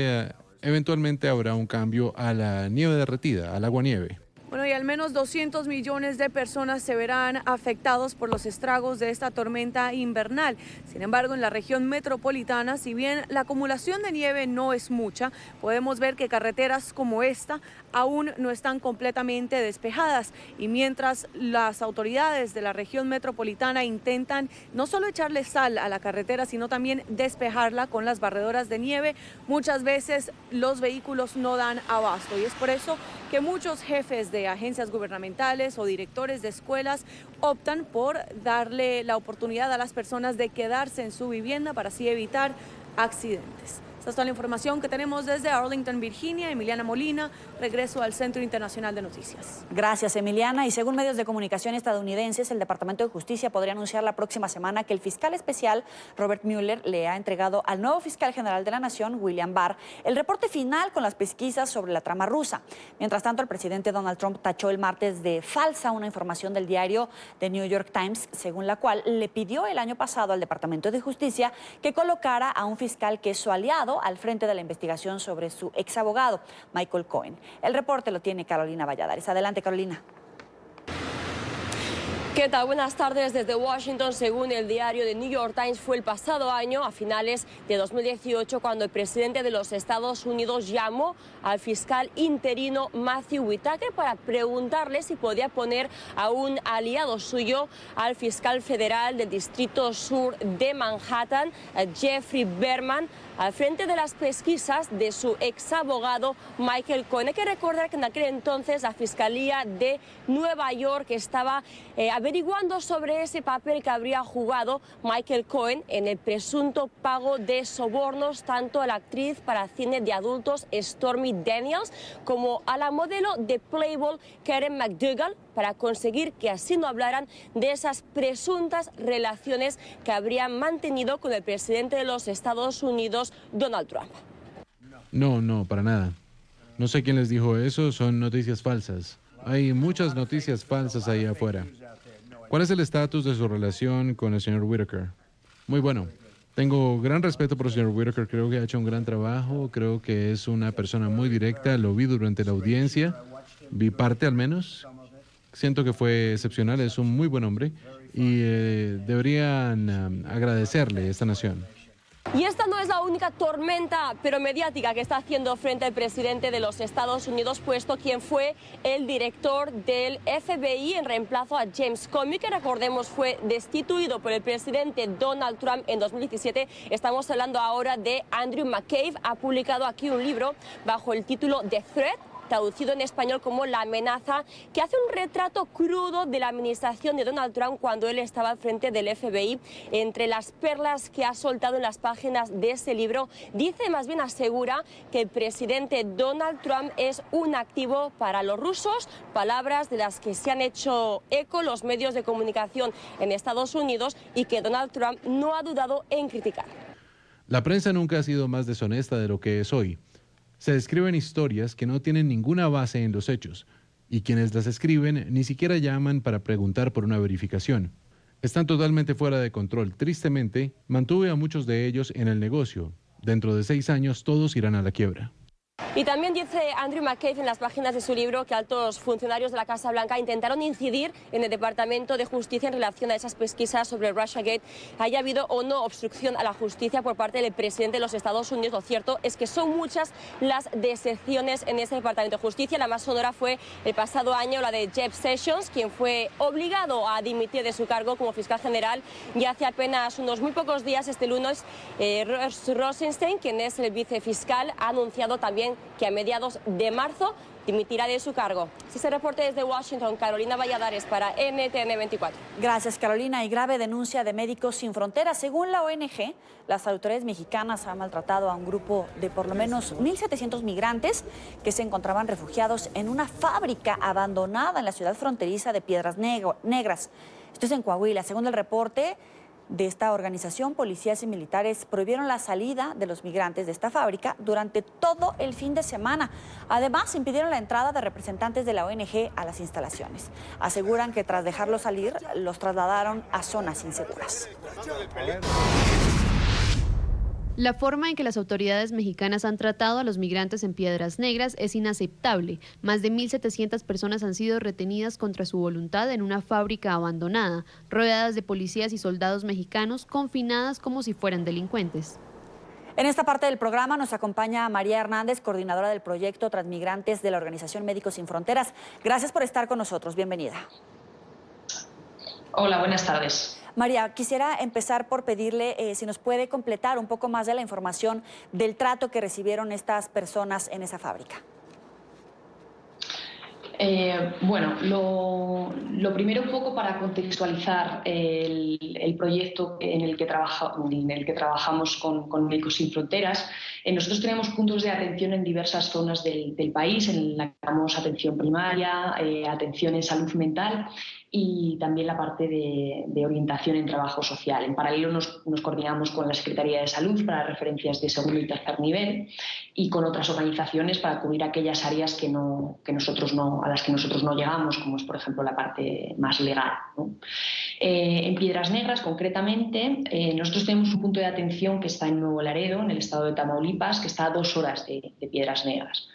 eventualmente habrá un cambio a la nieve derretida, al aguanieve. Bueno, y al menos 200 millones de personas se verán afectados por los estragos de esta tormenta invernal. Sin embargo, en la región metropolitana, si bien la acumulación de nieve no es mucha, podemos ver que carreteras como esta aún no están completamente despejadas. Y mientras las autoridades de la región metropolitana intentan no solo echarle sal a la carretera, sino también despejarla con las barredoras de nieve, muchas veces los vehículos no dan abasto. Y es por eso que muchos jefes de agencias gubernamentales o directores de escuelas optan por darle la oportunidad a las personas de quedarse en su vivienda para así evitar accidentes. Esta es toda la información que tenemos desde Arlington, Virginia. Emiliana Molina, regreso al Centro Internacional de Noticias. Gracias, Emiliana. Y según medios de comunicación estadounidenses, el Departamento de Justicia podría anunciar la próxima semana que el fiscal especial Robert Mueller le ha entregado al nuevo fiscal general de la Nación, William Barr, el reporte final con las pesquisas sobre la trama rusa. Mientras tanto, el presidente Donald Trump tachó el martes de falsa una información del diario The New York Times, según la cual le pidió el año pasado al Departamento de Justicia que colocara a un fiscal que es su aliado al frente de la investigación sobre su ex abogado, Michael Cohen. El reporte lo tiene Carolina Valladares. Adelante, Carolina. ¿Qué tal? Buenas tardes desde Washington. Según el diario The New York Times, fue el pasado año, a finales de 2018, cuando el presidente de los Estados Unidos llamó al fiscal interino Matthew Whitaker para preguntarle si podía poner a un aliado suyo, al fiscal federal del Distrito Sur de Manhattan, Jeffrey Berman, al frente de las pesquisas de su ex abogado Michael Cohen. Hay que recordar que en aquel entonces la Fiscalía de Nueva York estaba averiguando sobre ese papel que habría jugado Michael Cohen en el presunto pago de sobornos tanto a la actriz para cine de adultos Stormy Daniels como a la modelo de Playboy Karen McDougal, para conseguir que así no hablaran de esas presuntas relaciones que habrían mantenido con el presidente de los Estados Unidos, Donald Trump. No, para nada. No sé quién les dijo eso, son noticias falsas. Hay muchas noticias falsas ahí afuera. ¿Cuál es el estatus de su relación con el señor Whitaker? Muy bueno. Tengo gran respeto por el señor Whitaker, creo que ha hecho un gran trabajo, creo que es una persona muy directa, lo vi durante la audiencia, vi parte al menos. Siento que fue excepcional, es un muy buen hombre y deberían agradecerle a esta nación. Y esta no es la única tormenta, pero mediática, que está haciendo frente al presidente de los Estados Unidos, puesto quien fue el director del FBI en reemplazo a James Comey, que recordemos fue destituido por el presidente Donald Trump en 2017. Estamos hablando ahora de Andrew McCabe. Ha publicado aquí un libro bajo el título The Threat, traducido en español como La amenaza, que hace un retrato crudo de la administración de Donald Trump cuando él estaba al frente del FBI. Entre las perlas que ha soltado en las páginas de ese libro, dice, más bien asegura, que el presidente Donald Trump es un activo para los rusos, palabras de las que se han hecho eco los medios de comunicación en Estados Unidos y que Donald Trump no ha dudado en criticar. La prensa nunca ha sido más deshonesta de lo que es hoy. Se escriben historias que no tienen ninguna base en los hechos, y quienes las escriben ni siquiera llaman para preguntar por una verificación. Están totalmente fuera de control. Tristemente, mantuve a muchos de ellos en el negocio. Dentro de 6 años todos irán a la quiebra. Y también dice Andrew McCabe en las páginas de su libro que altos funcionarios de la Casa Blanca intentaron incidir en el Departamento de Justicia en relación a esas pesquisas sobre Russiagate, haya habido o no obstrucción a la justicia por parte del presidente de los Estados Unidos. Lo cierto es que son muchas las deserciones en ese Departamento de Justicia. La más sonora fue el pasado año la de Jeff Sessions, quien fue obligado a dimitir de su cargo como fiscal general, y hace apenas unos muy pocos días, este lunes, Ross Rosenstein, quien es el vicefiscal, ha anunciado también que a mediados de marzo dimitirá de su cargo. Este reporte desde Washington, Carolina Valladares para NTN 24. Gracias, Carolina. Y grave denuncia de Médicos Sin Fronteras. Según la ONG, las autoridades mexicanas han maltratado a un grupo de por lo menos 1.700 migrantes que se encontraban refugiados en una fábrica abandonada en la ciudad fronteriza de Piedras Negras. Esto es en Coahuila. Según el reporte de esta organización, policías y militares prohibieron la salida de los migrantes de esta fábrica durante todo el fin de semana. Además, impidieron la entrada de representantes de la ONG a las instalaciones. Aseguran que tras dejarlos salir, los trasladaron a zonas inseguras. La forma en que las autoridades mexicanas han tratado a los migrantes en Piedras Negras es inaceptable. Más de 1.700 personas han sido retenidas contra su voluntad en una fábrica abandonada, rodeadas de policías y soldados mexicanos, confinadas como si fueran delincuentes. En esta parte del programa nos acompaña María Hernández, coordinadora del proyecto Transmigrantes de la organización Médicos Sin Fronteras. Gracias por estar con nosotros. Bienvenida. Hola, buenas tardes. María, quisiera empezar por pedirle si nos puede completar un poco más de la información del trato que recibieron estas personas en esa fábrica. Bueno, lo primero un poco para contextualizar el proyecto en el que trabajamos con Médicos Sin Fronteras. Nosotros tenemos puntos de atención en diversas zonas del país, en la que damos atención primaria, atención en salud mental y también la parte de orientación en trabajo social. En paralelo nos coordinamos con la Secretaría de Salud para referencias de segundo y tercer nivel y con otras organizaciones para cubrir aquellas áreas a las que nosotros no llegamos, como es, por ejemplo, la parte más legal, ¿no? En Piedras Negras, concretamente, nosotros tenemos un punto de atención que está en Nuevo Laredo, en el estado de Tamaulipas, que está a 2 horas de Piedras Negras.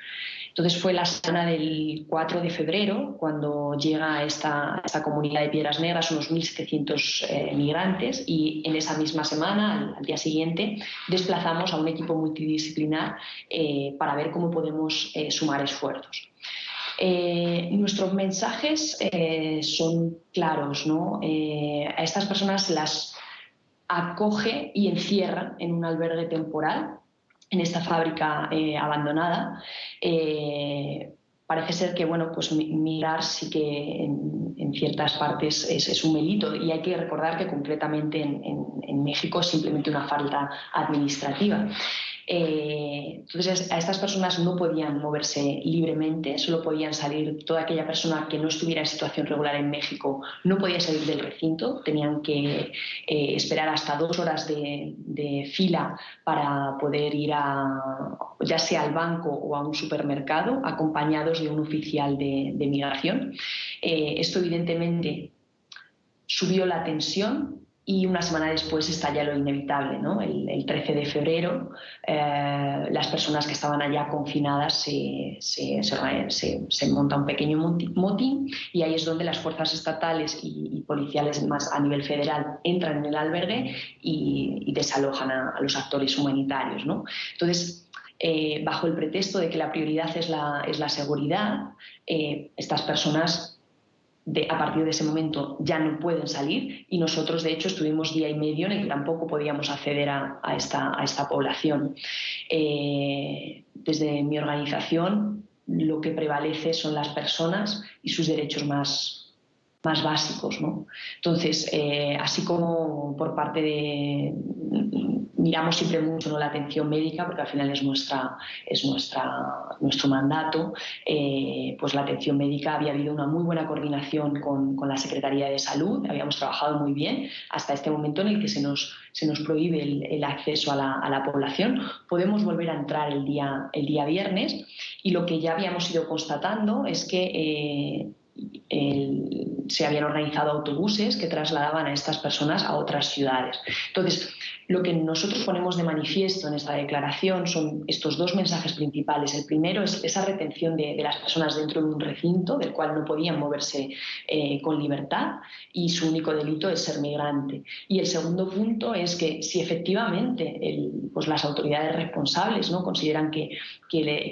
Entonces fue la semana del 4 de febrero cuando llega a esta comunidad de Piedras Negras unos 1.700 migrantes, y en esa misma semana, al día siguiente, desplazamos a un equipo multidisciplinar para ver cómo podemos sumar esfuerzos. Nuestros mensajes son claros, ¿no? A estas personas las acoge y encierra en un albergue temporal en esta fábrica abandonada. Parece ser que pues migrar sí que en ciertas partes es un delito, y hay que recordar que concretamente en México es simplemente una falta administrativa. Entonces a estas personas no podían moverse libremente, solo podían salir, toda aquella persona que no estuviera en situación regular en México no podía salir del recinto, tenían que esperar hasta 2 horas de fila para poder ir ya sea al banco o a un supermercado, acompañados de un oficial de migración. Esto evidentemente subió la tensión, y una semana después estalla lo inevitable, ¿no? El 13 de febrero las personas que estaban allá confinadas se monta un pequeño motín, y ahí es donde las fuerzas estatales y policiales más a nivel federal entran en el albergue y desalojan a los actores humanitarios, ¿no? Entonces, bajo el pretexto de que la prioridad es la seguridad, estas personas a partir de ese momento ya no pueden salir, y nosotros de hecho estuvimos día y medio en el que tampoco podíamos acceder a esta población. Desde mi organización lo que prevalece son las personas y sus derechos más básicos, ¿no? Entonces, así como por parte de... Miramos siempre mucho, ¿no?, la atención médica, porque al final es nuestro mandato. Pues la atención médica, había habido una muy buena coordinación con la Secretaría de Salud, habíamos trabajado muy bien hasta este momento en el que se nos prohíbe el acceso a la población. Podemos volver a entrar el día viernes, y lo que ya habíamos ido constatando es que se habían organizado autobuses que trasladaban a estas personas a otras ciudades. Entonces, Lo que nosotros ponemos de manifiesto en esta declaración son estos dos mensajes principales. El primero es esa retención de las personas dentro de un recinto del cual no podían moverse con libertad y su único delito es ser migrante. Y el segundo punto es que si efectivamente pues las autoridades responsables, ¿no?, consideran que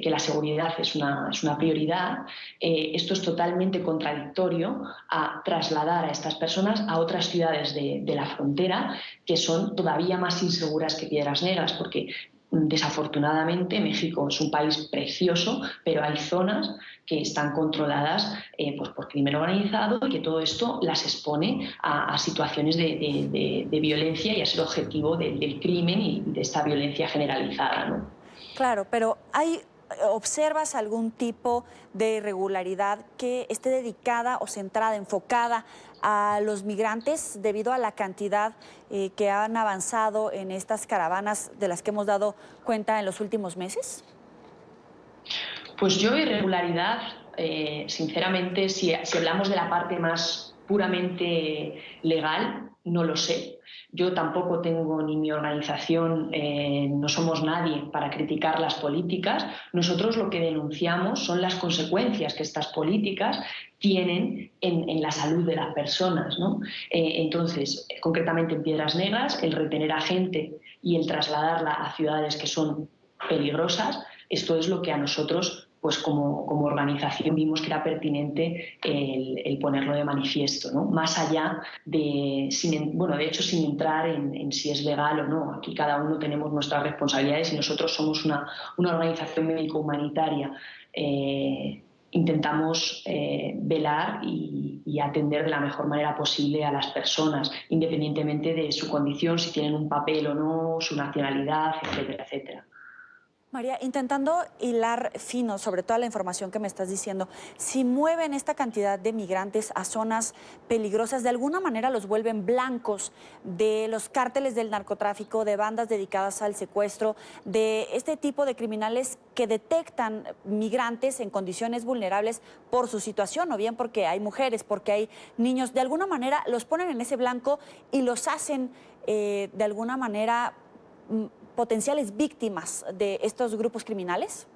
la seguridad es una prioridad, esto es totalmente contradictorio a trasladar a estas personas a otras ciudades de la frontera que son todavía más inseguras que Piedras Negras, porque desafortunadamente México es un país precioso, pero hay zonas que están controladas pues por crimen organizado y que todo esto las expone a situaciones de violencia y a ser objetivo del crimen y de esta violencia generalizada, ¿no? Claro, pero ¿observas algún tipo de irregularidad que esté dedicada o centrada, enfocada a los migrantes debido a la cantidad que han avanzado en estas caravanas de las que hemos dado cuenta en los últimos meses? Pues yo irregularidad, sinceramente, si hablamos de la parte más puramente legal, no lo sé. Yo tampoco tengo, ni mi organización, no somos nadie para criticar las políticas. Nosotros lo que denunciamos son las consecuencias que estas políticas tienen en la salud de las personas, ¿no? Entonces, concretamente en Piedras Negras, el retener a gente y el trasladarla a ciudades que son peligrosas, esto es lo que a nosotros, pues como organización, vimos que era pertinente el ponerlo de manifiesto, ¿no? Más allá de, de hecho, sin entrar en si es legal o no. Aquí cada uno tenemos nuestras responsabilidades y nosotros somos una organización médico-humanitaria. Intentamos velar y atender de la mejor manera posible a las personas, independientemente de su condición, si tienen un papel o no, su nacionalidad, etcétera, etcétera. María, intentando hilar fino sobre toda la información que me estás diciendo, si mueven esta cantidad de migrantes a zonas peligrosas, de alguna manera los vuelven blancos de los cárteles del narcotráfico, de bandas dedicadas al secuestro, de este tipo de criminales que detectan migrantes en condiciones vulnerables por su situación, o bien porque hay mujeres, porque hay niños, de alguna manera los ponen en ese blanco y los hacen de alguna manera potenciales víctimas de estos grupos criminales?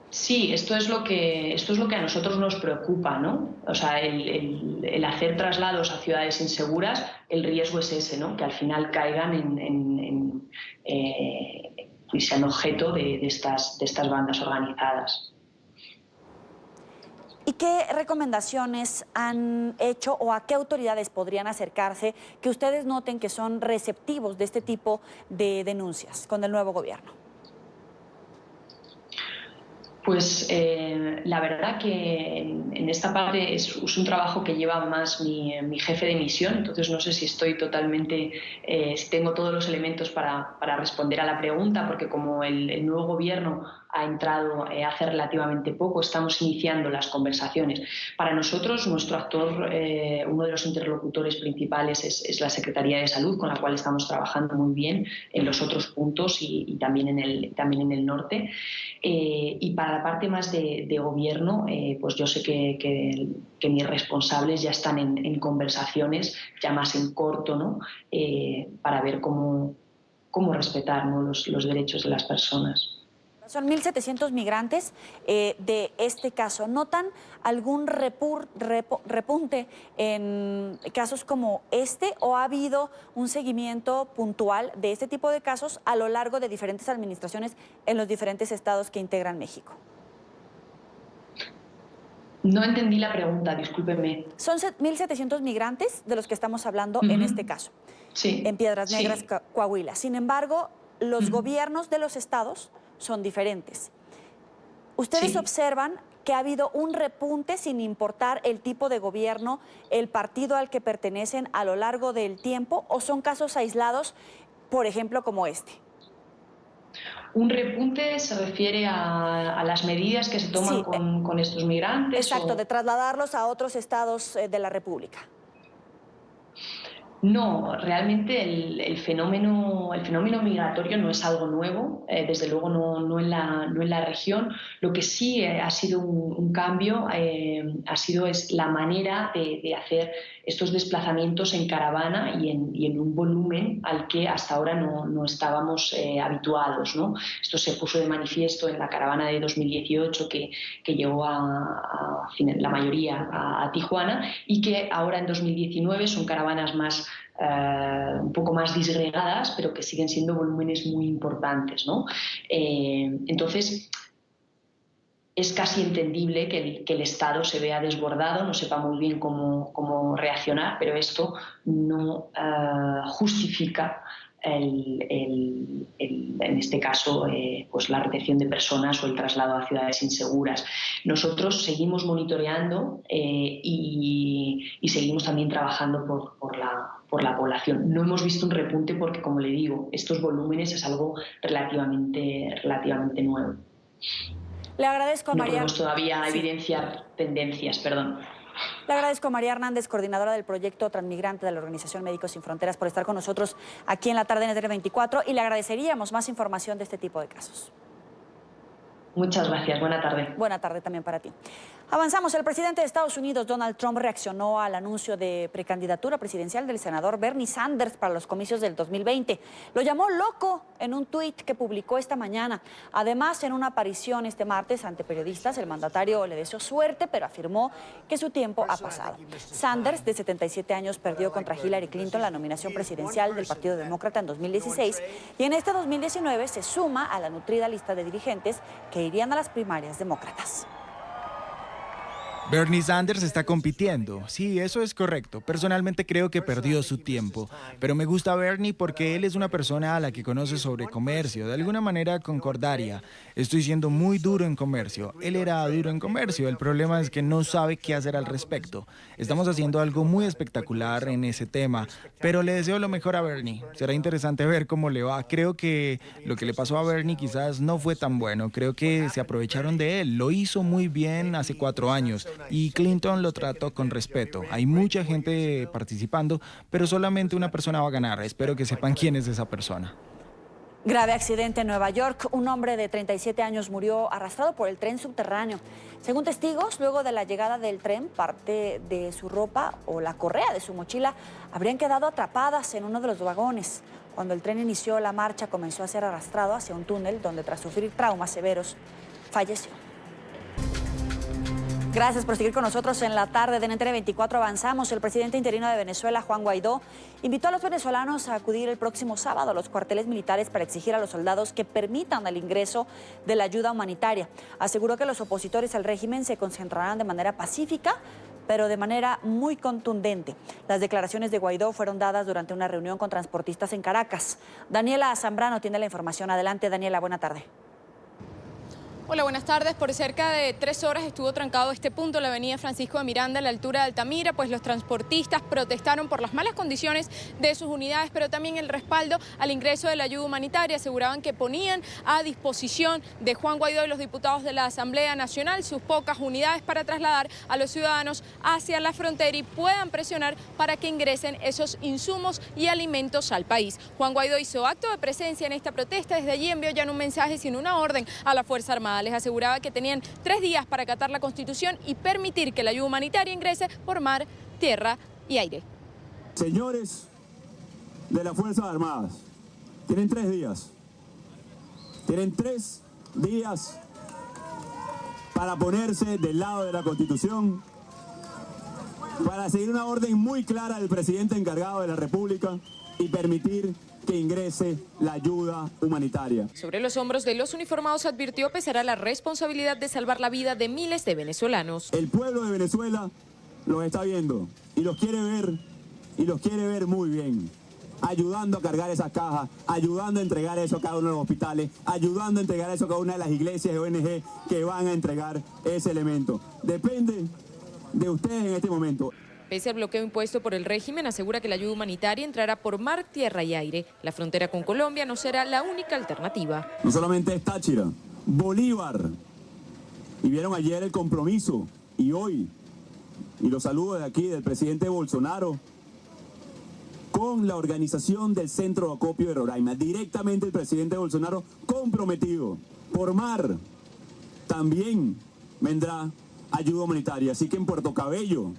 Sí, esto es lo que a nosotros nos preocupa, ¿no? O sea, el hacer traslados a ciudades inseguras, el riesgo es ese, ¿no? Que al final caigan y sean objeto de estas bandas organizadas. ¿Y qué recomendaciones han hecho o a qué autoridades podrían acercarse que ustedes noten que son receptivos de este tipo de denuncias con el nuevo gobierno? Pues la verdad que en esta parte es un trabajo que lleva más mi jefe de misión, entonces no sé si estoy totalmente, si tengo todos los elementos para responder a la pregunta, porque como el nuevo gobierno ha entrado hace relativamente poco, estamos iniciando las conversaciones. Para nosotros, nuestro actor, uno de los interlocutores principales es la Secretaría de Salud, con la cual estamos trabajando muy bien en los otros puntos y también en el norte. Y para la parte más de gobierno, pues yo sé que mis responsables ya están en conversaciones, ya más en corto, ¿no? Para ver cómo respetar, ¿no?, los derechos de las personas. Son 1.700 migrantes de este caso. ¿Notan algún repunte en casos como este o ha habido un seguimiento puntual de este tipo de casos a lo largo de diferentes administraciones en los diferentes estados que integran México? No entendí la pregunta, discúlpeme. Son 1.700 migrantes de los que estamos hablando en este caso, en Piedras Negras, Coahuila. Sin embargo, los gobiernos de los estados son diferentes. ¿Ustedes observan que ha habido un repunte sin importar el tipo de gobierno, el partido al que pertenecen a lo largo del tiempo, o son casos aislados, por ejemplo, como este? ¿Un repunte se refiere a las medidas que se toman con estos migrantes? Exacto, de trasladarlos a otros estados de la República. No, realmente el fenómeno migratorio no es algo nuevo, desde luego no en la región. Lo que sí ha sido un cambio es la manera de hacer estos desplazamientos en caravana y en un volumen al que hasta ahora no estábamos habituados, ¿no? Esto se puso de manifiesto en la caravana de 2018 que llegó la mayoría a Tijuana, y que ahora en 2019 son caravanas más un poco más disgregadas, pero que siguen siendo volúmenes muy importantes, ¿no? Entonces, es casi entendible que el Estado se vea desbordado, no sepa muy bien cómo reaccionar, pero esto no justifica en este caso pues la retención de personas o el traslado a ciudades inseguras. Nosotros seguimos monitoreando y seguimos también trabajando por la población. No hemos visto un repunte porque, como le digo, estos volúmenes es algo relativamente nuevo. Le agradezco a María. No podemos todavía evidenciar tendencias, perdón. Le agradezco a María Hernández, coordinadora del proyecto Transmigrante de la Organización Médicos Sin Fronteras, por estar con nosotros aquí en la tarde en NTN 24, y le agradeceríamos más información de este tipo de casos. Muchas gracias. Buena tarde. Buena tarde también para ti. Avanzamos. El presidente de Estados Unidos, Donald Trump, reaccionó al anuncio de precandidatura presidencial del senador Bernie Sanders para los comicios del 2020. Lo llamó loco en un tuit que publicó esta mañana. Además, en una aparición este martes ante periodistas, el mandatario le deseó suerte, pero afirmó que su tiempo ha pasado. Sanders, de 77 años, perdió contra Hillary Clinton la nominación presidencial del Partido Demócrata en 2016 y en este 2019 se suma a la nutrida lista de dirigentes que irían a las primarias demócratas. Bernie Sanders está compitiendo. Sí, eso es correcto. Personalmente creo que perdió su tiempo. Pero me gusta Bernie porque él es una persona a la que conoce sobre comercio. De alguna manera concordaria. Estoy siendo muy duro en comercio. Él era duro en comercio. El problema es que no sabe qué hacer al respecto. Estamos haciendo algo muy espectacular en ese tema. Pero le deseo lo mejor a Bernie. Será interesante ver cómo le va. Creo que lo que le pasó a Bernie quizás no fue tan bueno. Creo que se aprovecharon de él. Lo hizo muy bien hace 4 años. Y Clinton lo trató con respeto. Hay mucha gente participando, pero solamente una persona va a ganar. Espero que sepan quién es esa persona. Grave accidente en Nueva York. Un hombre de 37 años murió arrastrado por el tren subterráneo. Según testigos, luego de la llegada del tren, parte de su ropa o la correa de su mochila habrían quedado atrapadas en uno de los vagones. Cuando el tren inició la marcha, comenzó a ser arrastrado hacia un túnel donde, tras sufrir traumas severos, falleció. Gracias por seguir con nosotros en la tarde de NTN 24. Avanzamos. El presidente interino de Venezuela, Juan Guaidó, invitó a los venezolanos a acudir el próximo sábado a los cuarteles militares para exigir a los soldados que permitan el ingreso de la ayuda humanitaria. Aseguró que los opositores al régimen se concentrarán de manera pacífica, pero de manera muy contundente. Las declaraciones de Guaidó fueron dadas durante una reunión con transportistas en Caracas. Daniela Zambrano tiene la información. Adelante, Daniela, buena tarde. Hola, buenas tardes. Por cerca de 3 horas estuvo trancado este punto, la avenida Francisco de Miranda, a la altura de Altamira, pues los transportistas protestaron por las malas condiciones de sus unidades, pero también el respaldo al ingreso de la ayuda humanitaria. Aseguraban que ponían a disposición de Juan Guaidó y los diputados de la Asamblea Nacional sus pocas unidades para trasladar a los ciudadanos hacia la frontera y puedan presionar para que ingresen esos insumos y alimentos al país. Juan Guaidó hizo acto de presencia en esta protesta. Desde allí envió ya no un mensaje, sino una orden a la Fuerza Armada. Les aseguraba que tenían 3 días para acatar la Constitución y permitir que la ayuda humanitaria ingrese por mar, tierra y aire. Señores de las Fuerzas Armadas, tienen 3 días. Tienen 3 días para ponerse del lado de la Constitución, para seguir una orden muy clara del presidente encargado de la República y permitir que ingrese la ayuda humanitaria. Sobre los hombros de los uniformados, advirtió, pesará la responsabilidad de salvar la vida de miles de venezolanos. El pueblo de Venezuela los está viendo y los quiere ver muy bien, ayudando a cargar esas cajas, ayudando a entregar eso a cada uno de los hospitales, ayudando a entregar eso a cada una de las iglesias y ONG que van a entregar ese elemento. Depende de ustedes en este momento. Pese al bloqueo impuesto por el régimen, asegura que la ayuda humanitaria entrará por mar, tierra y aire. La frontera con Colombia no será la única alternativa. No solamente es Táchira, Bolívar. Y vieron ayer el compromiso y hoy, y los saludos de aquí del presidente Bolsonaro, con la organización del centro de acopio de Roraima. Directamente el presidente Bolsonaro comprometido. Por mar también vendrá ayuda humanitaria. Así que en Puerto Cabello,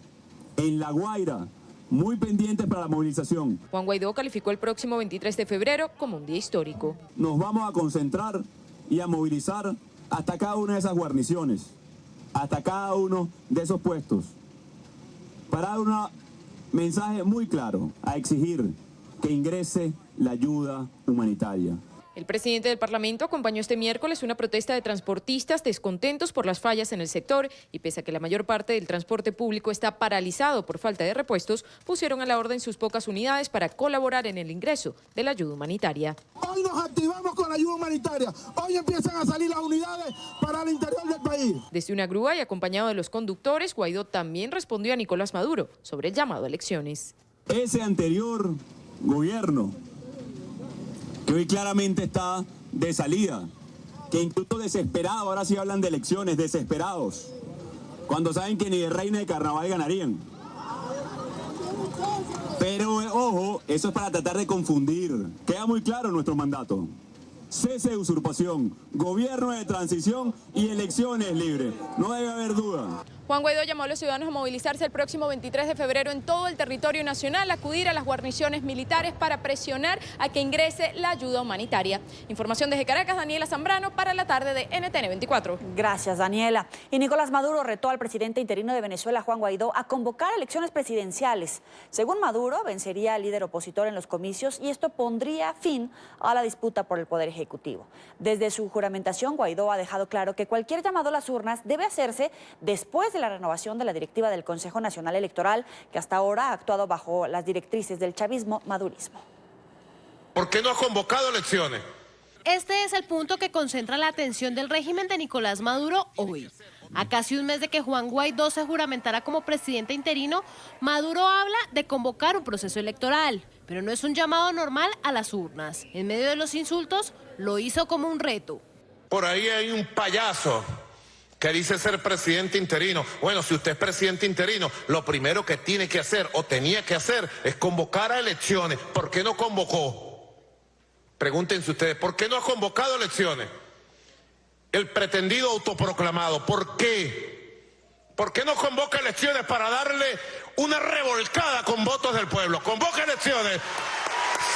en La Guaira, muy pendientes para la movilización. Juan Guaidó calificó el próximo 23 de febrero como un día histórico. Nos vamos a concentrar y a movilizar hasta cada una de esas guarniciones, hasta cada uno de esos puestos, para dar un mensaje muy claro, a exigir que ingrese la ayuda humanitaria. El presidente del Parlamento acompañó este miércoles una protesta de transportistas descontentos por las fallas en el sector y pese a que la mayor parte del transporte público está paralizado por falta de repuestos, pusieron a la orden sus pocas unidades para colaborar en el ingreso de la ayuda humanitaria. Hoy nos activamos con la ayuda humanitaria. Hoy empiezan a salir las unidades para el interior del país. Desde una grúa y acompañado de los conductores, Guaidó también respondió a Nicolás Maduro sobre el llamado a elecciones. Ese anterior gobierno, que hoy claramente está de salida, que incluso desesperado, ahora sí hablan de elecciones, desesperados, cuando saben que ni de reina de carnaval ganarían. Pero ojo, eso es para tratar de confundir. Queda muy claro nuestro mandato. Cese de usurpación, gobierno de transición y elecciones libres. No debe haber duda. Juan Guaidó llamó a los ciudadanos a movilizarse el próximo 23 de febrero en todo el territorio nacional, acudir a las guarniciones militares para presionar a que ingrese la ayuda humanitaria. Información desde Caracas, Daniela Zambrano, para la tarde de NTN 24. Gracias, Daniela. Y Nicolás Maduro retó al presidente interino de Venezuela, Juan Guaidó, a convocar elecciones presidenciales. Según Maduro, vencería al líder opositor en los comicios y esto pondría fin a la disputa por el poder ejecutivo. Desde su juramentación, Guaidó ha dejado claro que cualquier llamado a las urnas debe hacerse después de la renovación de la directiva del Consejo Nacional Electoral, que hasta ahora ha actuado bajo las directrices del chavismo-madurismo. ¿Por qué no ha convocado elecciones? Este es el punto que concentra la atención del régimen de Nicolás Maduro hoy. A casi un mes de que Juan Guaidó se juramentara como presidente interino, Maduro habla de convocar un proceso electoral, pero no es un llamado normal a las urnas. En medio de los insultos, lo hizo como un reto. Por ahí hay un payaso que dice ser presidente interino. Bueno, si usted es presidente interino, lo primero que tiene que hacer o tenía que hacer es convocar a elecciones. ¿Por qué no convocó? Pregúntense ustedes, ¿por qué no ha convocado elecciones? El pretendido autoproclamado, ¿por qué? ¿Por qué no convoca elecciones para darle una revolcada con votos del pueblo? Convoca elecciones,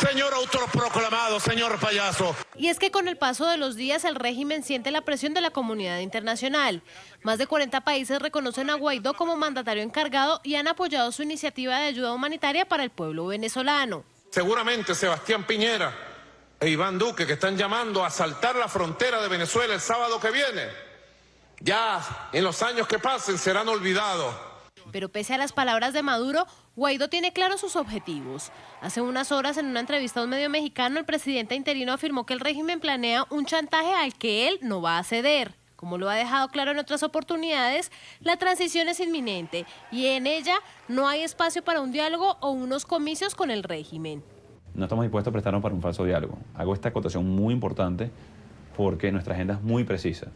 señor autoproclamado, señor payaso. Y es que con el paso de los días el régimen siente la presión de la comunidad internacional. Más de 40 países reconocen a Guaidó como mandatario encargado y han apoyado su iniciativa de ayuda humanitaria para el pueblo venezolano. Seguramente Sebastián Piñera e Iván Duque, que están llamando a asaltar la frontera de Venezuela el sábado que viene, ya en los años que pasen serán olvidados. Pero pese a las palabras de Maduro, Guaidó tiene claros sus objetivos. Hace unas horas, en una entrevista a un medio mexicano, el presidente interino afirmó que el régimen planea un chantaje al que él no va a ceder. Como lo ha dejado claro en otras oportunidades, la transición es inminente y en ella no hay espacio para un diálogo o unos comicios con el régimen. No estamos dispuestos a prestarnos para un falso diálogo. Hago esta acotación muy importante porque nuestra agenda es muy precisa,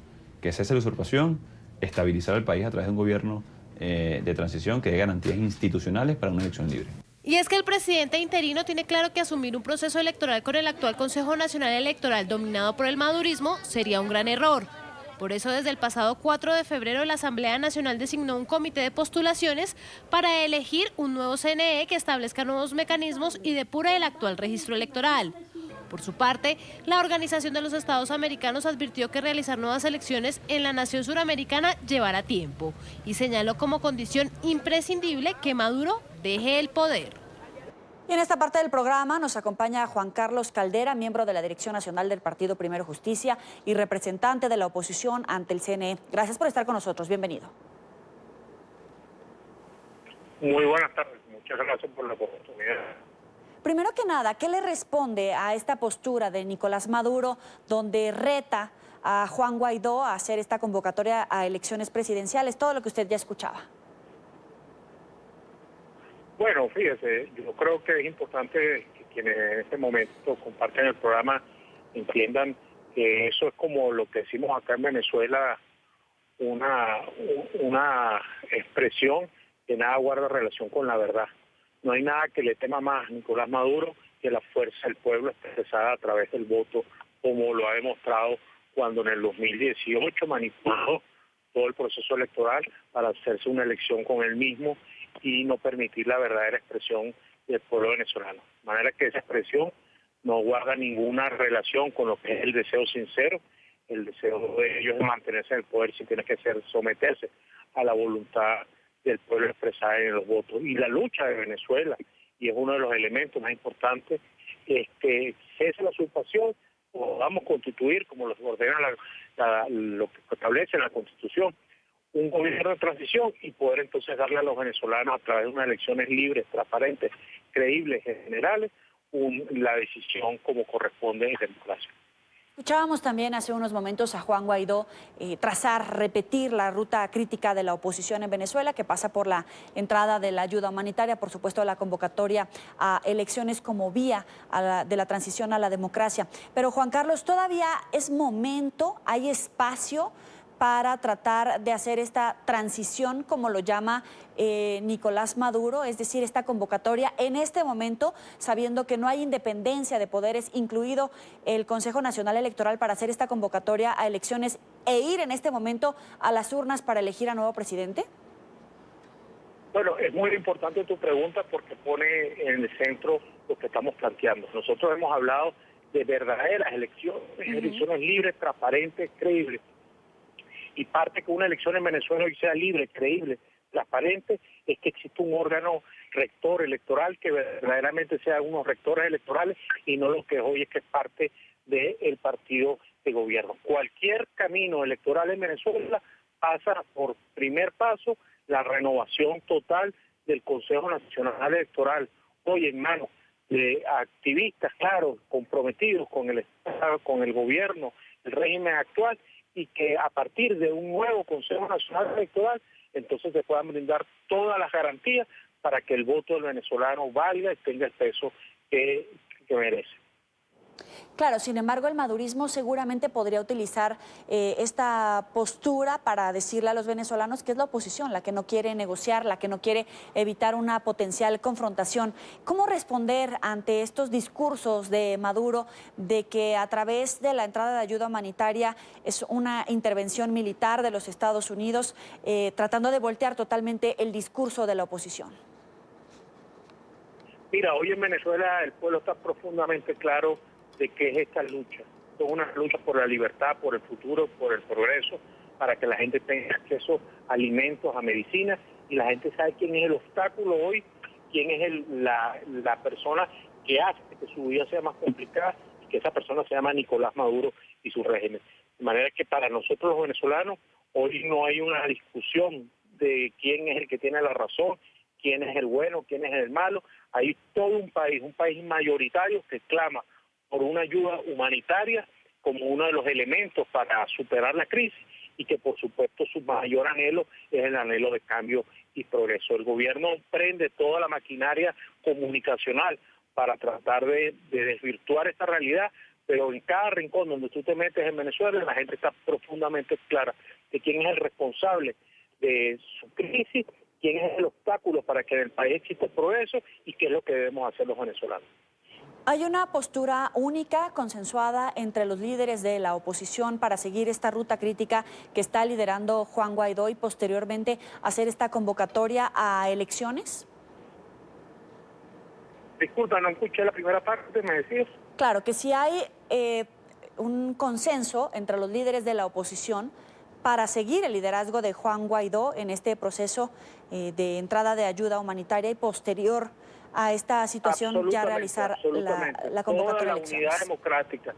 que es cese de usurpación, estabilizar el país a través de un gobierno de transición que dé garantías institucionales para una elección libre. Y es que el presidente interino tiene claro que asumir un proceso electoral con el actual Consejo Nacional Electoral dominado por el madurismo sería un gran error. Por eso, desde el pasado 4 de febrero, la Asamblea Nacional designó un comité de postulaciones para elegir un nuevo CNE que establezca nuevos mecanismos y depure el actual registro electoral. Por su parte, la Organización de los Estados Americanos advirtió que realizar nuevas elecciones en la nación suramericana llevará tiempo y señaló como condición imprescindible que Maduro deje el poder. Y en esta parte del programa nos acompaña Juan Carlos Caldera, miembro de la Dirección Nacional del Partido Primero Justicia y representante de la oposición ante el CNE. Gracias por estar con nosotros. Bienvenido. Muy buenas tardes. Muchas gracias por la oportunidad. Primero que nada, ¿qué le responde a esta postura de Nicolás Maduro, donde reta a Juan Guaidó a hacer esta convocatoria a elecciones presidenciales? Todo lo que usted ya escuchaba. Bueno, fíjese, yo creo que es importante que quienes en este momento comparten el programa entiendan que eso es como lo que decimos acá en Venezuela, una expresión que nada guarda relación con la verdad. No hay nada que le tema más a Nicolás Maduro que la fuerza del pueblo expresada a través del voto, como lo ha demostrado cuando en el 2018 manipuló todo el proceso electoral para hacerse una elección con él mismo y no permitir la verdadera expresión del pueblo venezolano. De manera que esa expresión no guarda ninguna relación con lo que es el deseo sincero, el deseo de ellos de mantenerse en el poder, si tiene que ser someterse a la voluntad del pueblo expresada en los votos. Y la lucha de Venezuela, y es uno de los elementos más importantes, es que cese la usurpación, podamos constituir, como lo ordena lo que establece la Constitución, un gobierno de transición y poder entonces darle a los venezolanos, a través de unas elecciones libres, transparentes, creíbles, generales, la decisión como corresponde en democracia. Escuchábamos también hace unos momentos a Juan Guaidó repetir la ruta crítica de la oposición en Venezuela, que pasa por la entrada de la ayuda humanitaria, por supuesto la convocatoria a elecciones como vía de la transición a la democracia. Pero Juan Carlos, todavía es momento, hay espacio para tratar de hacer esta transición, como lo llama Nicolás Maduro, es decir, esta convocatoria en este momento, sabiendo que no hay independencia de poderes, incluido el Consejo Nacional Electoral, para hacer esta convocatoria a elecciones e ir en este momento a las urnas para elegir a nuevo presidente? Bueno, es muy importante tu pregunta porque pone en el centro lo que estamos planteando. Nosotros hemos hablado de verdaderas elecciones, elecciones libres, transparentes, creíbles. Y parte que una elección en Venezuela hoy sea libre, creíble, transparente, es que existe un órgano rector electoral que verdaderamente sea unos rectores electorales y no lo que hoy es que es parte del partido de gobierno. Cualquier camino electoral en Venezuela pasa por primer paso la renovación total del Consejo Nacional Electoral, hoy en manos de activistas, claro, comprometidos con el Estado, con el gobierno, el régimen actual, y que a partir de un nuevo Consejo Nacional Electoral, entonces se puedan brindar todas las garantías para que el voto del venezolano valga y tenga el peso que merece. Claro, sin embargo, el madurismo seguramente podría utilizar esta postura para decirle a los venezolanos que es la oposición la que no quiere negociar, la que no quiere evitar una potencial confrontación. ¿Cómo responder ante estos discursos de Maduro de que a través de la entrada de ayuda humanitaria es una intervención militar de los Estados Unidos, tratando de voltear totalmente el discurso de la oposición? Mira, hoy en Venezuela el pueblo está profundamente claro de qué es esta lucha. Es una lucha por la libertad, por el futuro, por el progreso, para que la gente tenga acceso a alimentos, a medicinas, y la gente sabe quién es el obstáculo hoy, quién es la persona que hace que su vida sea más complicada, y que esa persona se llama Nicolás Maduro y su régimen. De manera que para nosotros los venezolanos hoy no hay una discusión de quién es el que tiene la razón, quién es el bueno, quién es el malo. Hay todo un país mayoritario que clama por una ayuda humanitaria como uno de los elementos para superar la crisis y que por supuesto su mayor anhelo es el anhelo de cambio y progreso. El gobierno prende toda la maquinaria comunicacional para tratar de desvirtuar esta realidad, pero en cada rincón donde tú te metes en Venezuela la gente está profundamente clara de quién es el responsable de su crisis, quién es el obstáculo para que en el país exista progreso y qué es lo que debemos hacer los venezolanos. ¿Hay una postura única, consensuada entre los líderes de la oposición para seguir esta ruta crítica que está liderando Juan Guaidó y posteriormente hacer esta convocatoria a elecciones? Disculpa, no escuché la primera parte, ¿me decías? Claro, que si hay un consenso entre los líderes de la oposición para seguir el liderazgo de Juan Guaidó en este proceso de entrada de ayuda humanitaria y posterior a esta situación ya realizar la convocatoria a elecciones. Toda la unidad democrática,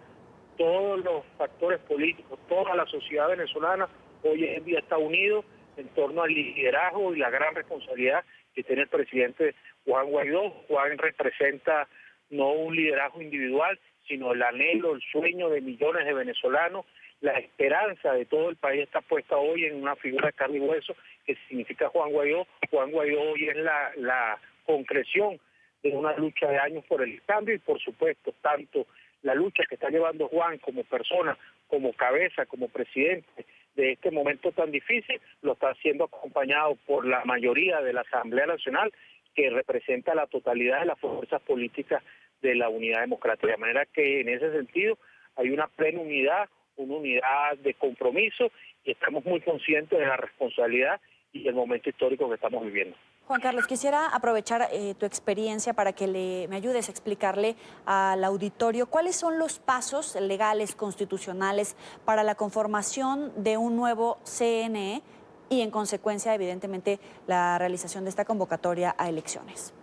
todos los factores políticos, toda la sociedad venezolana hoy en día está unido en torno al liderazgo y la gran responsabilidad que tiene el presidente Juan Guaidó. Juan representa no un liderazgo individual, sino el anhelo, el sueño de millones de venezolanos. La esperanza de todo el país está puesta hoy en una figura de carne y hueso que significa Juan Guaidó. Juan Guaidó hoy es la concreción de una lucha de años por el cambio y por supuesto tanto la lucha que está llevando Juan como persona, como cabeza, como presidente de este momento tan difícil, lo está haciendo acompañado por la mayoría de la Asamblea Nacional, que representa la totalidad de las fuerzas políticas de la unidad democrática. De manera que en ese sentido hay una plena unidad, una unidad de compromiso, y estamos muy conscientes de la responsabilidad y el momento histórico que estamos viviendo. Juan Carlos, quisiera aprovechar tu experiencia para que me ayudes a explicarle al auditorio cuáles son los pasos legales, constitucionales para la conformación de un nuevo CNE y, en consecuencia, evidentemente, la realización de esta convocatoria a elecciones.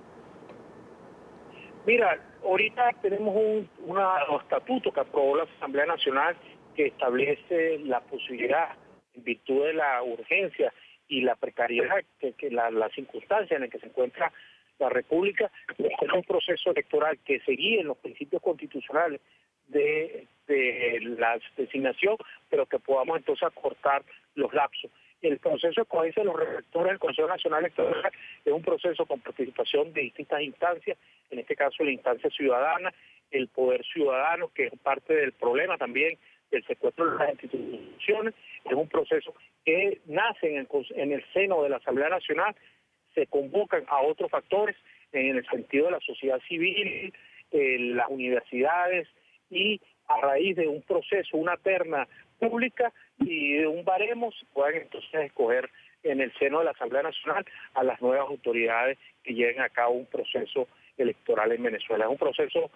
Mira, ahorita tenemos un estatuto que aprobó la Asamblea Nacional que establece la posibilidad, en virtud de la urgencia y la precariedad, la circunstancia en la que se encuentra la República, es un proceso electoral que se guíe en los principios constitucionales de la designación, pero que podamos entonces acortar los lapsos. El proceso de escogencia de los rectores del Consejo Nacional Electoral es un proceso con participación de distintas instancias, en este caso la instancia ciudadana, el poder ciudadano, que es parte del problema también del secuestro de las instituciones. Es un proceso que nace en el seno de la Asamblea Nacional, se convocan a otros factores en el sentido de la sociedad civil, las universidades, y a raíz de un proceso, una terna pública y de un baremo, se puedan entonces escoger en el seno de la Asamblea Nacional a las nuevas autoridades que lleven a cabo un proceso electoral en Venezuela. Es un proceso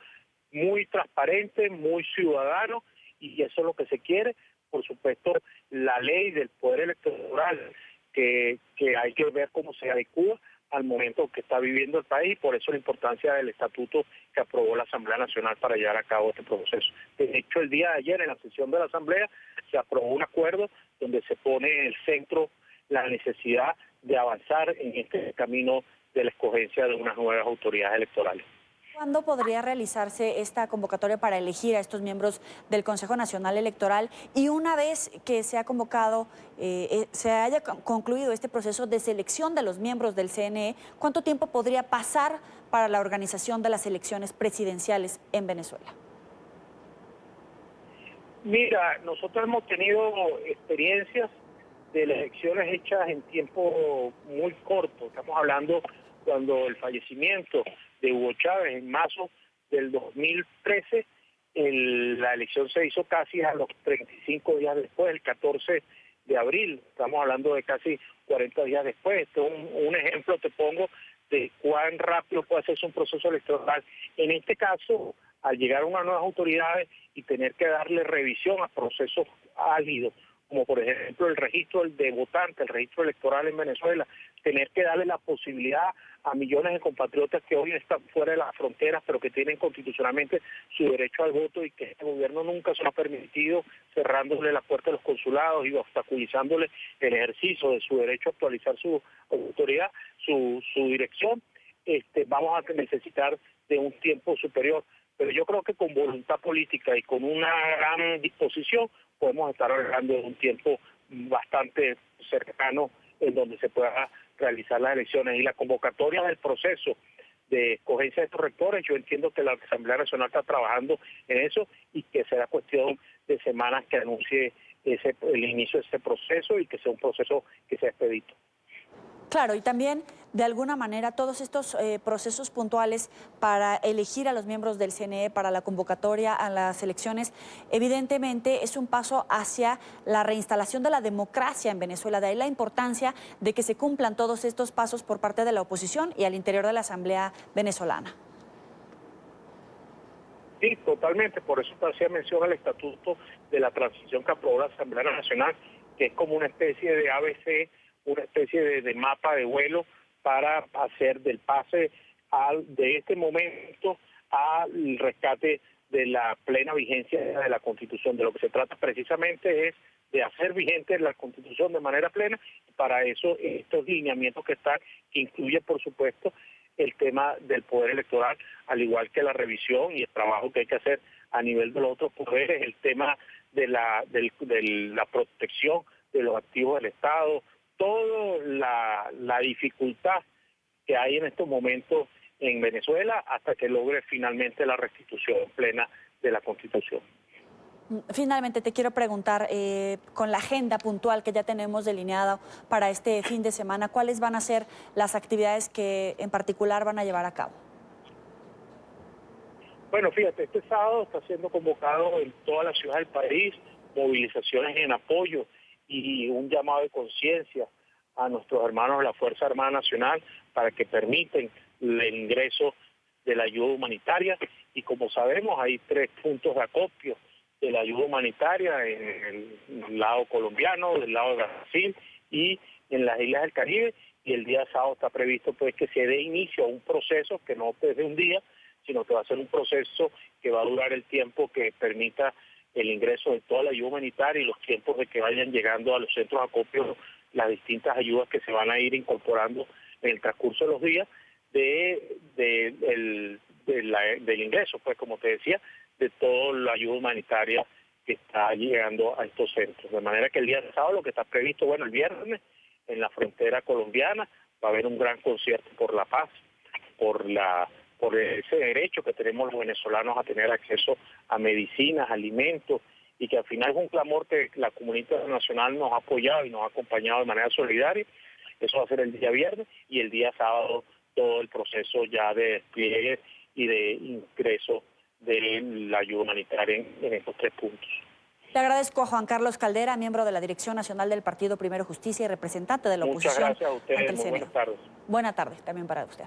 muy transparente, muy ciudadano, y eso es lo que se quiere. Por supuesto, la ley del poder electoral, que hay que ver cómo se adecua al momento que está viviendo el país, por eso la importancia del estatuto que aprobó la Asamblea Nacional para llevar a cabo este proceso. De hecho, el día de ayer, en la sesión de la Asamblea, se aprobó un acuerdo donde se pone en el centro la necesidad de avanzar en este camino de la escogencia de unas nuevas autoridades electorales. ¿Cuándo podría realizarse esta convocatoria para elegir a estos miembros del Consejo Nacional Electoral? Y una vez que se ha convocado, se haya concluido este proceso de selección de los miembros del CNE, ¿cuánto tiempo podría pasar para la organización de las elecciones presidenciales en Venezuela? Mira, nosotros hemos tenido experiencias de elecciones hechas en tiempo muy corto. Estamos hablando cuando el fallecimiento de Hugo Chávez en marzo del 2013, la elección se hizo casi a los 35 días después, el 14 de abril, estamos hablando de casi 40 días después. Esto es un ejemplo, te pongo, de cuán rápido puede hacerse un proceso electoral. En este caso, al llegar a unas nuevas autoridades y tener que darle revisión a procesos ágidos, como por ejemplo el registro de votantes, el registro electoral en Venezuela, tener que darle la posibilidad a millones de compatriotas que hoy están fuera de las fronteras, pero que tienen constitucionalmente su derecho al voto, y que este gobierno nunca se lo ha permitido, cerrándole la puerta a los consulados y obstaculizándole el ejercicio de su derecho a actualizar su autoridad, su dirección. Vamos a necesitar de un tiempo superior, pero yo creo que con voluntad política y con una gran disposición podemos estar hablando de un tiempo bastante cercano en donde se pueda realizar las elecciones. Y la convocatoria del proceso de escogencia de estos rectores, yo entiendo que la Asamblea Nacional está trabajando en eso, y que será cuestión de semanas que anuncie el inicio de ese proceso, y que sea un proceso que sea expedito. Claro, y también, de alguna manera, todos estos procesos puntuales para elegir a los miembros del CNE, para la convocatoria a las elecciones, evidentemente es un paso hacia la reinstalación de la democracia en Venezuela. De ahí la importancia de que se cumplan todos estos pasos por parte de la oposición y al interior de la Asamblea venezolana. Sí, totalmente. Por eso hacía mención al estatuto de la transición que aprobó la Asamblea Nacional, que es como una especie de ABC, una especie de mapa de vuelo para hacer del pase de este momento al rescate de la plena vigencia de la Constitución. De lo que se trata precisamente es de hacer vigente la Constitución de manera plena, y para eso estos lineamientos que están, que incluye por supuesto el tema del poder electoral, al igual que la revisión y el trabajo que hay que hacer a nivel de los otros poderes, el tema de la protección de los activos del Estado, toda la dificultad que hay en estos momentos en Venezuela hasta que logre finalmente la restitución plena de la Constitución. Finalmente, te quiero preguntar, con la agenda puntual que ya tenemos delineada para este fin de semana, ¿cuáles van a ser las actividades que en particular van a llevar a cabo? Bueno, fíjate, este sábado está siendo convocado en toda la ciudad del país movilizaciones en apoyo y un llamado de conciencia a nuestros hermanos de la Fuerza Armada Nacional para que permiten el ingreso de la ayuda humanitaria. Y como sabemos, hay 3 puntos de acopio de la ayuda humanitaria en el lado colombiano, del lado de Brasil y en las islas del Caribe. Y el día sábado está previsto pues que se dé inicio a un proceso que no es de un día, sino que va a ser un proceso que va a durar el tiempo que permita el ingreso de toda la ayuda humanitaria y los tiempos de que vayan llegando a los centros de acopio las distintas ayudas que se van a ir incorporando en el transcurso de los días del ingreso, pues como te decía, de toda la ayuda humanitaria que está llegando a estos centros. De manera que el día sábado lo que está previsto, bueno, el viernes en la frontera colombiana va a haber un gran concierto por la paz, por ese derecho que tenemos los venezolanos a tener acceso a medicinas, alimentos, y que al final es un clamor que la comunidad internacional nos ha apoyado y nos ha acompañado de manera solidaria. Eso va a ser el día viernes y el día sábado todo el proceso ya de despliegue y de ingreso de la ayuda humanitaria en estos 3 puntos. Le agradezco a Juan Carlos Caldera, miembro de la Dirección Nacional del Partido Primero Justicia y representante de la oposición. Muchas gracias a ustedes, muy buenas tardes. Buena tarde también para usted.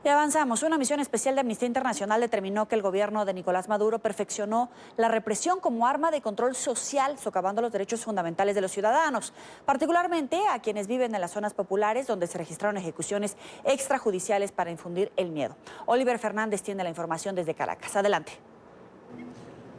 Y avanzamos. Una misión especial de Amnistía Internacional determinó que el gobierno de Nicolás Maduro perfeccionó la represión como arma de control social, socavando los derechos fundamentales de los ciudadanos, particularmente a quienes viven en las zonas populares donde se registraron ejecuciones extrajudiciales para infundir el miedo. Oliver Fernández tiene la información desde Caracas. Adelante.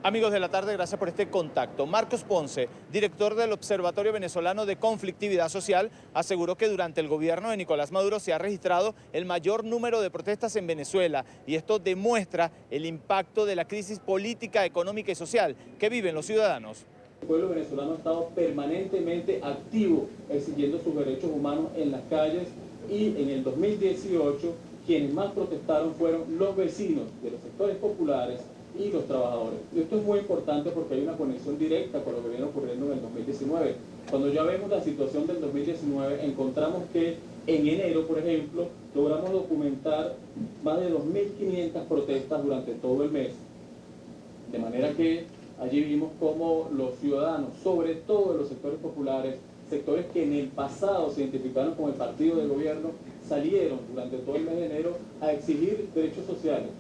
Amigos de la tarde, gracias por este contacto. Marcos Ponce, director del Observatorio Venezolano de Conflictividad Social, aseguró que durante el gobierno de Nicolás Maduro se ha registrado el mayor número de protestas en Venezuela y esto demuestra el impacto de la crisis política, económica y social que viven los ciudadanos. El pueblo venezolano ha estado permanentemente activo exigiendo sus derechos humanos en las calles y en el 2018 quienes más protestaron fueron los vecinos de los sectores populares y los trabajadores. Y esto es muy importante porque hay una conexión directa con lo que viene ocurriendo en el 2019. Cuando ya vemos la situación del 2019, encontramos que en enero, por ejemplo, logramos documentar más de 2.500 protestas durante todo el mes. De manera que allí vimos cómo los ciudadanos, sobre todo de los sectores populares, sectores que en el pasado se identificaron con el partido de gobierno, salieron durante todo el mes de enero a exigir derechos sociales,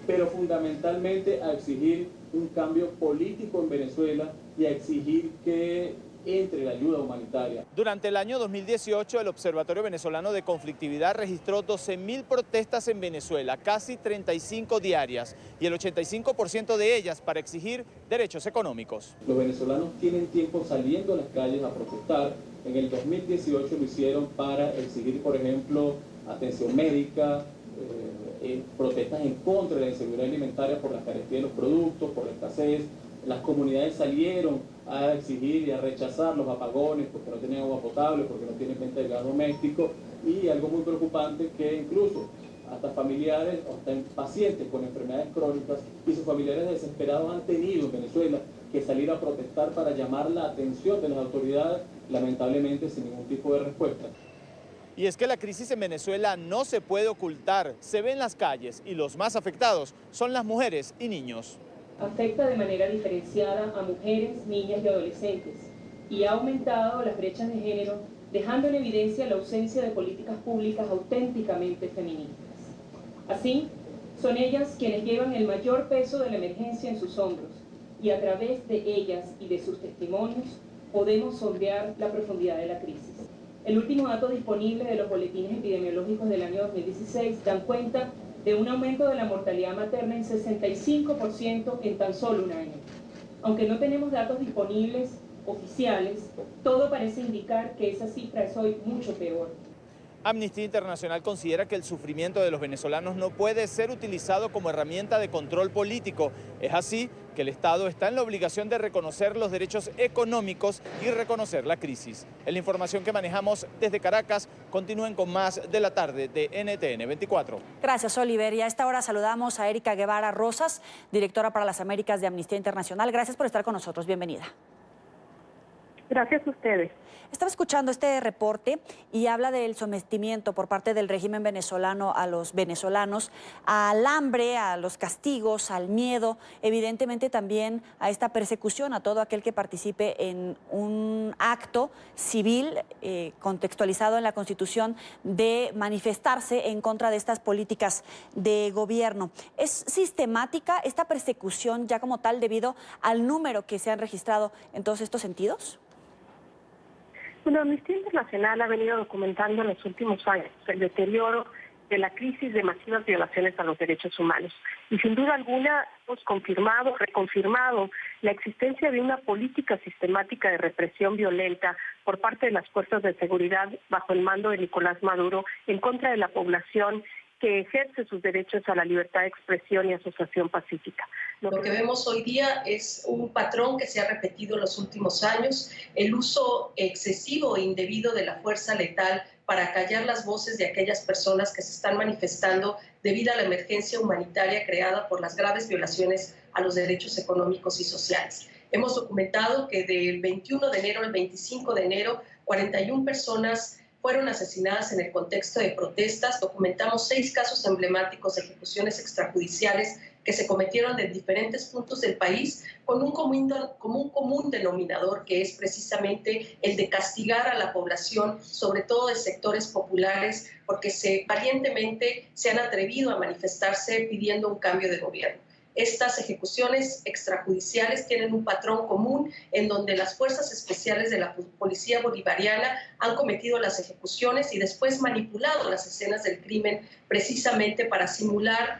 pero fundamentalmente a exigir un cambio político en Venezuela y a exigir que entre la ayuda humanitaria. Durante el año 2018, el Observatorio Venezolano de Conflictividad registró 12.000 protestas en Venezuela, casi 35 diarias, y el 85% de ellas para exigir derechos económicos. Los venezolanos tienen tiempo saliendo a las calles a protestar. En el 2018 lo hicieron para exigir, por ejemplo, atención médica, protestas en contra de la inseguridad alimentaria por la carestía de los productos, por la escasez. Las comunidades salieron a exigir y a rechazar los apagones porque no tenían agua potable, porque no tienen venta de gas doméstico, y algo muy preocupante que incluso hasta familiares, hasta pacientes con enfermedades crónicas y sus familiares desesperados han tenido en Venezuela que salir a protestar para llamar la atención de las autoridades, lamentablemente sin ningún tipo de respuesta. Y es que la crisis en Venezuela no se puede ocultar, se ve en las calles y los más afectados son las mujeres y niños. Afecta de manera diferenciada a mujeres, niñas y adolescentes y ha aumentado las brechas de género, dejando en evidencia la ausencia de políticas públicas auténticamente feministas. Así, son ellas quienes llevan el mayor peso de la emergencia en sus hombros y a través de ellas y de sus testimonios podemos sondear la profundidad de la crisis. El último dato disponible de los boletines epidemiológicos del año 2016 dan cuenta de un aumento de la mortalidad materna en 65% en tan solo un año. Aunque no tenemos datos disponibles oficiales, todo parece indicar que esa cifra es hoy mucho peor. Amnistía Internacional considera que el sufrimiento de los venezolanos no puede ser utilizado como herramienta de control político. Es así que el Estado está en la obligación de reconocer los derechos económicos y reconocer la crisis. En la información que manejamos desde Caracas, continúen con más de la tarde de NTN 24. Gracias, Oliver. Y a esta hora saludamos a Erika Guevara Rosas, directora para las Américas de Amnistía Internacional. Gracias por estar con nosotros. Bienvenida. Gracias a ustedes. Estaba escuchando este reporte y habla del sometimiento por parte del régimen venezolano a los venezolanos, al hambre, a los castigos, al miedo, evidentemente también a esta persecución a todo aquel que participe en un acto civil contextualizado en la Constitución de manifestarse en contra de estas políticas de gobierno. ¿Es sistemática esta persecución ya como tal debido al número que se han registrado en todos estos sentidos? Bueno, Amnistía Internacional ha venido documentando en los últimos años el deterioro de la crisis de masivas violaciones a los derechos humanos. Y sin duda alguna hemos confirmado, reconfirmado la existencia de una política sistemática de represión violenta por parte de las fuerzas de seguridad bajo el mando de Nicolás Maduro en contra de la población que ejerce sus derechos a la libertad de expresión y asociación pacífica. Lo que vemos hoy día es un patrón que se ha repetido en los últimos años, el uso excesivo e indebido de la fuerza letal para callar las voces de aquellas personas que se están manifestando debido a la emergencia humanitaria creada por las graves violaciones a los derechos económicos y sociales. Hemos documentado que del 21 de enero al 25 de enero, 41 personas fueron asesinadas en el contexto de protestas. Documentamos 6 casos emblemáticos de ejecuciones extrajudiciales que se cometieron en diferentes puntos del país con un común denominador que es precisamente el de castigar a la población, sobre todo de sectores populares, porque valientemente se han atrevido a manifestarse pidiendo un cambio de gobierno. Estas ejecuciones extrajudiciales tienen un patrón común en donde las fuerzas especiales de la policía bolivariana han cometido las ejecuciones y después manipulado las escenas del crimen precisamente para simular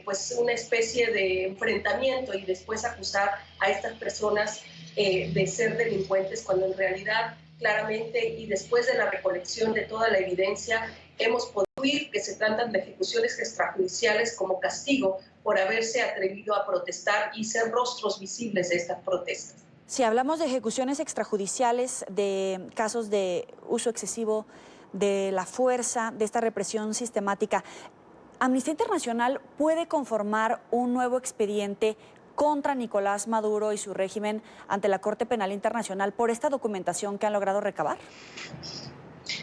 pues una especie de enfrentamiento y después acusar a estas personas de ser delincuentes cuando en realidad claramente y después de la recolección de toda la evidencia hemos podido oír que se tratan de ejecuciones extrajudiciales como castigo por haberse atrevido a protestar y ser rostros visibles de estas protestas. Si hablamos de ejecuciones extrajudiciales, de casos de uso excesivo de la fuerza, de esta represión sistemática, ¿Amnistía Internacional puede conformar un nuevo expediente contra Nicolás Maduro y su régimen ante la Corte Penal Internacional por esta documentación que han logrado recabar?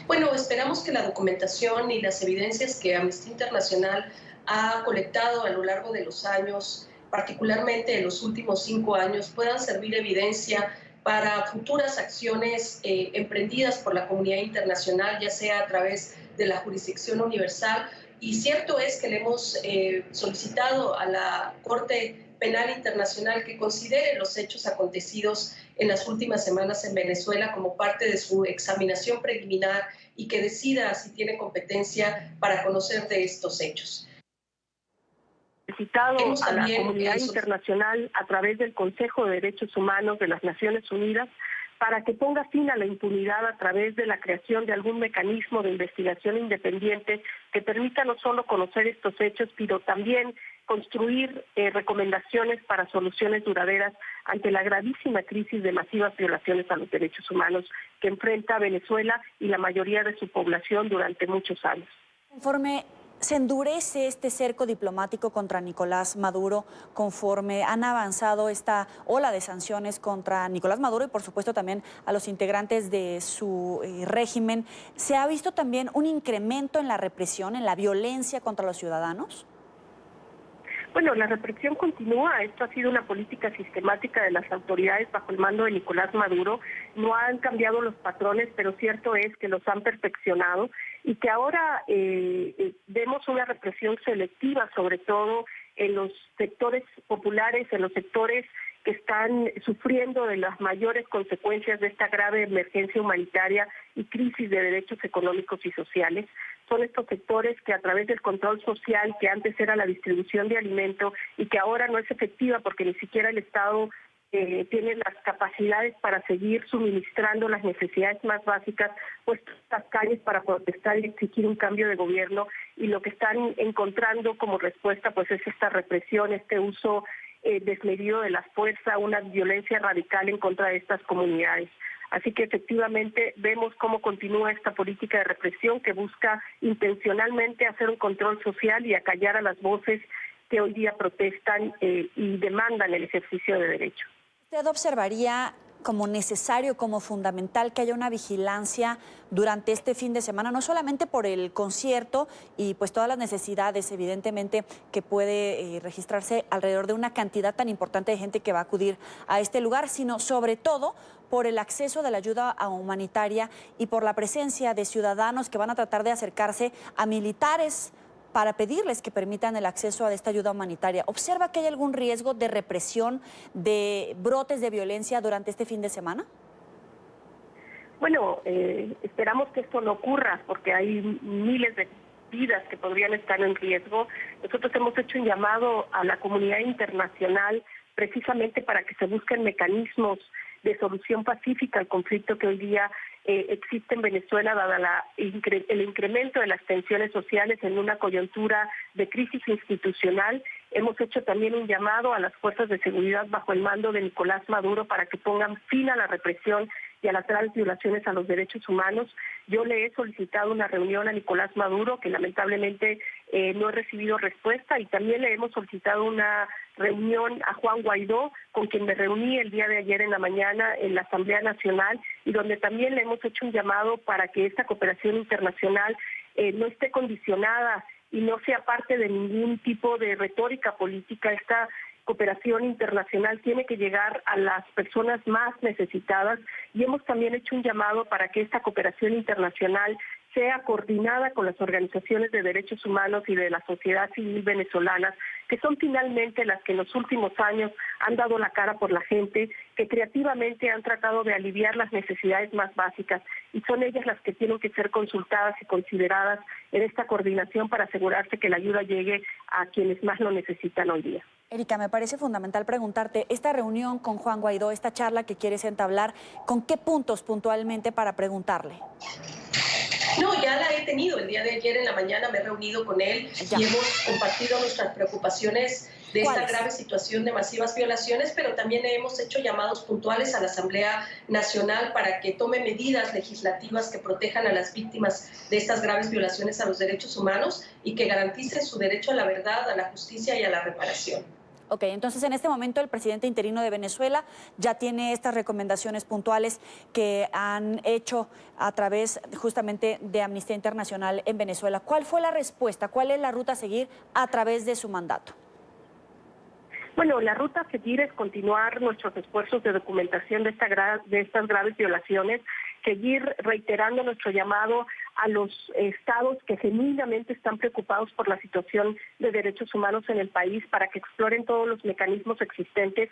Bueno, esperamos que la documentación y las evidencias que Amnistía Internacional ha colectado a lo largo de los años, particularmente en los últimos 5 años, puedan servir de evidencia para futuras acciones emprendidas por la comunidad internacional, ya sea a través de la jurisdicción universal. Y cierto es que le hemos solicitado a la Corte Penal Internacional que considere los hechos acontecidos en las últimas semanas en Venezuela como parte de su examinación preliminar y que decida si tiene competencia para conocer de estos hechos. Solicitado a la comunidad internacional a través del Consejo de Derechos Humanos de las Naciones Unidas para que ponga fin a la impunidad a través de la creación de algún mecanismo de investigación independiente que permita no solo conocer estos hechos, pero también construir recomendaciones para soluciones duraderas ante la gravísima crisis de masivas violaciones a los derechos humanos que enfrenta Venezuela y la mayoría de su población durante muchos años. Conforme se endurece este cerco diplomático contra Nicolás Maduro, conforme han avanzado esta ola de sanciones contra Nicolás Maduro y por supuesto también a los integrantes de su régimen, ¿se ha visto también un incremento en la represión, en la violencia contra los ciudadanos? Bueno, la represión continúa. Esto ha sido una política sistemática de las autoridades bajo el mando de Nicolás Maduro. No han cambiado los patrones, pero cierto es que los han perfeccionado y que ahora vemos una represión selectiva, sobre todo en los sectores populares, en los sectores que están sufriendo de las mayores consecuencias de esta grave emergencia humanitaria y crisis de derechos económicos y sociales. Son estos sectores que a través del control social, que antes era la distribución de alimento y que ahora no es efectiva porque ni siquiera el Estado tiene las capacidades para seguir suministrando las necesidades más básicas, pues las calles para protestar y exigir un cambio de gobierno, y lo que están encontrando como respuesta pues es esta represión, este uso desmedido de la fuerza, una violencia radical en contra de estas comunidades. Así que efectivamente vemos cómo continúa esta política de represión que busca intencionalmente hacer un control social y acallar a las voces que hoy día protestan y demandan el ejercicio de derechos. ¿Usted observaría como necesario, como fundamental que haya una vigilancia durante este fin de semana, no solamente por el concierto y pues todas las necesidades evidentemente que puede registrarse alrededor de una cantidad tan importante de gente que va a acudir a este lugar, sino sobre todo por el acceso de la ayuda humanitaria y por la presencia de ciudadanos que van a tratar de acercarse a militares para pedirles que permitan el acceso a esta ayuda humanitaria? ¿Observa que hay algún riesgo de represión, de brotes de violencia durante este fin de semana? Bueno, esperamos que esto no ocurra porque hay miles de vidas que podrían estar en riesgo. Nosotros hemos hecho un llamado a la comunidad internacional precisamente para que se busquen mecanismos de solución pacífica al conflicto que hoy día existe en Venezuela, dada el incremento de las tensiones sociales en una coyuntura de crisis institucional. Hemos hecho también un llamado a las fuerzas de seguridad bajo el mando de Nicolás Maduro para que pongan fin a la represión y a las graves violaciones a los derechos humanos. Yo le he solicitado una reunión a Nicolás Maduro, que lamentablemente no he recibido respuesta, y también le hemos solicitado una reunión a Juan Guaidó, con quien me reuní el día de ayer en la mañana en la Asamblea Nacional, y donde también le hemos hecho un llamado para que esta cooperación internacional no esté condicionada y no sea parte de ningún tipo de retórica política. Esta cooperación internacional tiene que llegar a las personas más necesitadas, y hemos también hecho un llamado para que esta cooperación internacional sea coordinada con las organizaciones de derechos humanos y de la sociedad civil venezolanas, que son finalmente las que en los últimos años han dado la cara por la gente, que creativamente han tratado de aliviar las necesidades más básicas, y son ellas las que tienen que ser consultadas y consideradas en esta coordinación para asegurarse que la ayuda llegue a quienes más lo necesitan hoy día. Erika, me parece fundamental preguntarte, esta reunión con Juan Guaidó, esta charla que quieres entablar, ¿con qué puntos puntualmente para preguntarle? No, ya la he tenido. El día de ayer en la mañana me he reunido con él y hemos compartido nuestras preocupaciones de esta grave situación de masivas violaciones, pero también hemos hecho llamados puntuales a la Asamblea Nacional para que tome medidas legislativas que protejan a las víctimas de estas graves violaciones a los derechos humanos y que garanticen su derecho a la verdad, a la justicia y a la reparación. Ok, entonces en este momento el presidente interino de Venezuela ya tiene estas recomendaciones puntuales que han hecho a través justamente de Amnistía Internacional en Venezuela. ¿Cuál fue la respuesta? ¿Cuál es la ruta a seguir a través de su mandato? Bueno, la ruta a seguir es continuar nuestros esfuerzos de documentación de estas graves violaciones, seguir reiterando nuestro llamado a los estados que genuinamente están preocupados por la situación de derechos humanos en el país para que exploren todos los mecanismos existentes,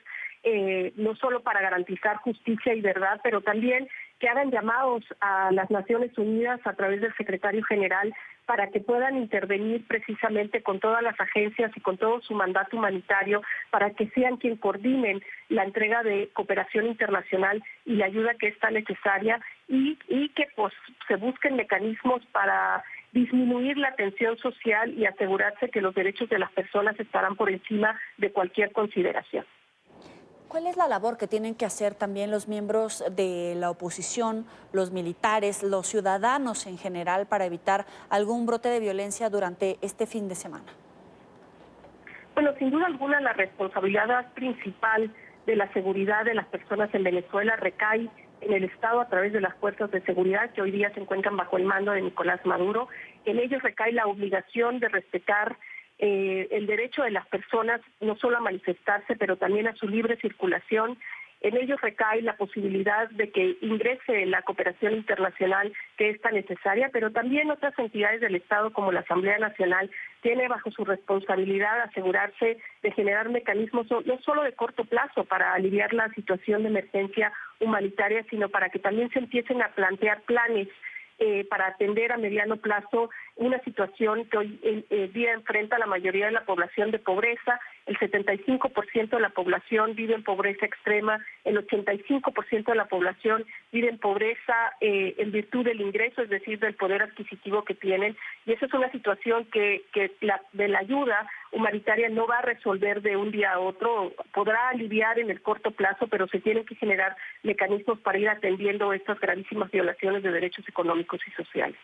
no solo para garantizar justicia y verdad, pero también que hagan llamados a las Naciones Unidas a través del secretario general para que puedan intervenir precisamente con todas las agencias y con todo su mandato humanitario para que sean quien coordinen la entrega de cooperación internacional y la ayuda que es tan necesaria y que pues, se busquen mecanismos para disminuir la tensión social y asegurarse que los derechos de las personas estarán por encima de cualquier consideración. ¿Cuál es la labor que tienen que hacer también los miembros de la oposición, los militares, los ciudadanos en general para evitar algún brote de violencia durante este fin de semana? Bueno, sin duda alguna la responsabilidad principal de la seguridad de las personas en Venezuela recae en el Estado a través de las fuerzas de seguridad que hoy día se encuentran bajo el mando de Nicolás Maduro. En ellos recae la obligación de respetar el derecho de las personas no solo a manifestarse, pero también a su libre circulación. En ellos recae la posibilidad de que ingrese la cooperación internacional que es tan necesaria, pero también otras entidades del Estado como la Asamblea Nacional tiene bajo su responsabilidad asegurarse de generar mecanismos no solo de corto plazo para aliviar la situación de emergencia humanitaria, sino para que también se empiecen a plantear planes para atender a mediano plazo una situación que hoy día enfrenta la mayoría de la población de pobreza el 75% de la población vive en pobreza extrema, el 85% de la población vive en pobreza en virtud del ingreso, es decir, del poder adquisitivo que tienen, y esa es una situación que de la ayuda humanitaria no va a resolver de un día a otro, podrá aliviar en el corto plazo, pero se tienen que generar mecanismos para ir atendiendo estas gravísimas violaciones de derechos económicos y sociales.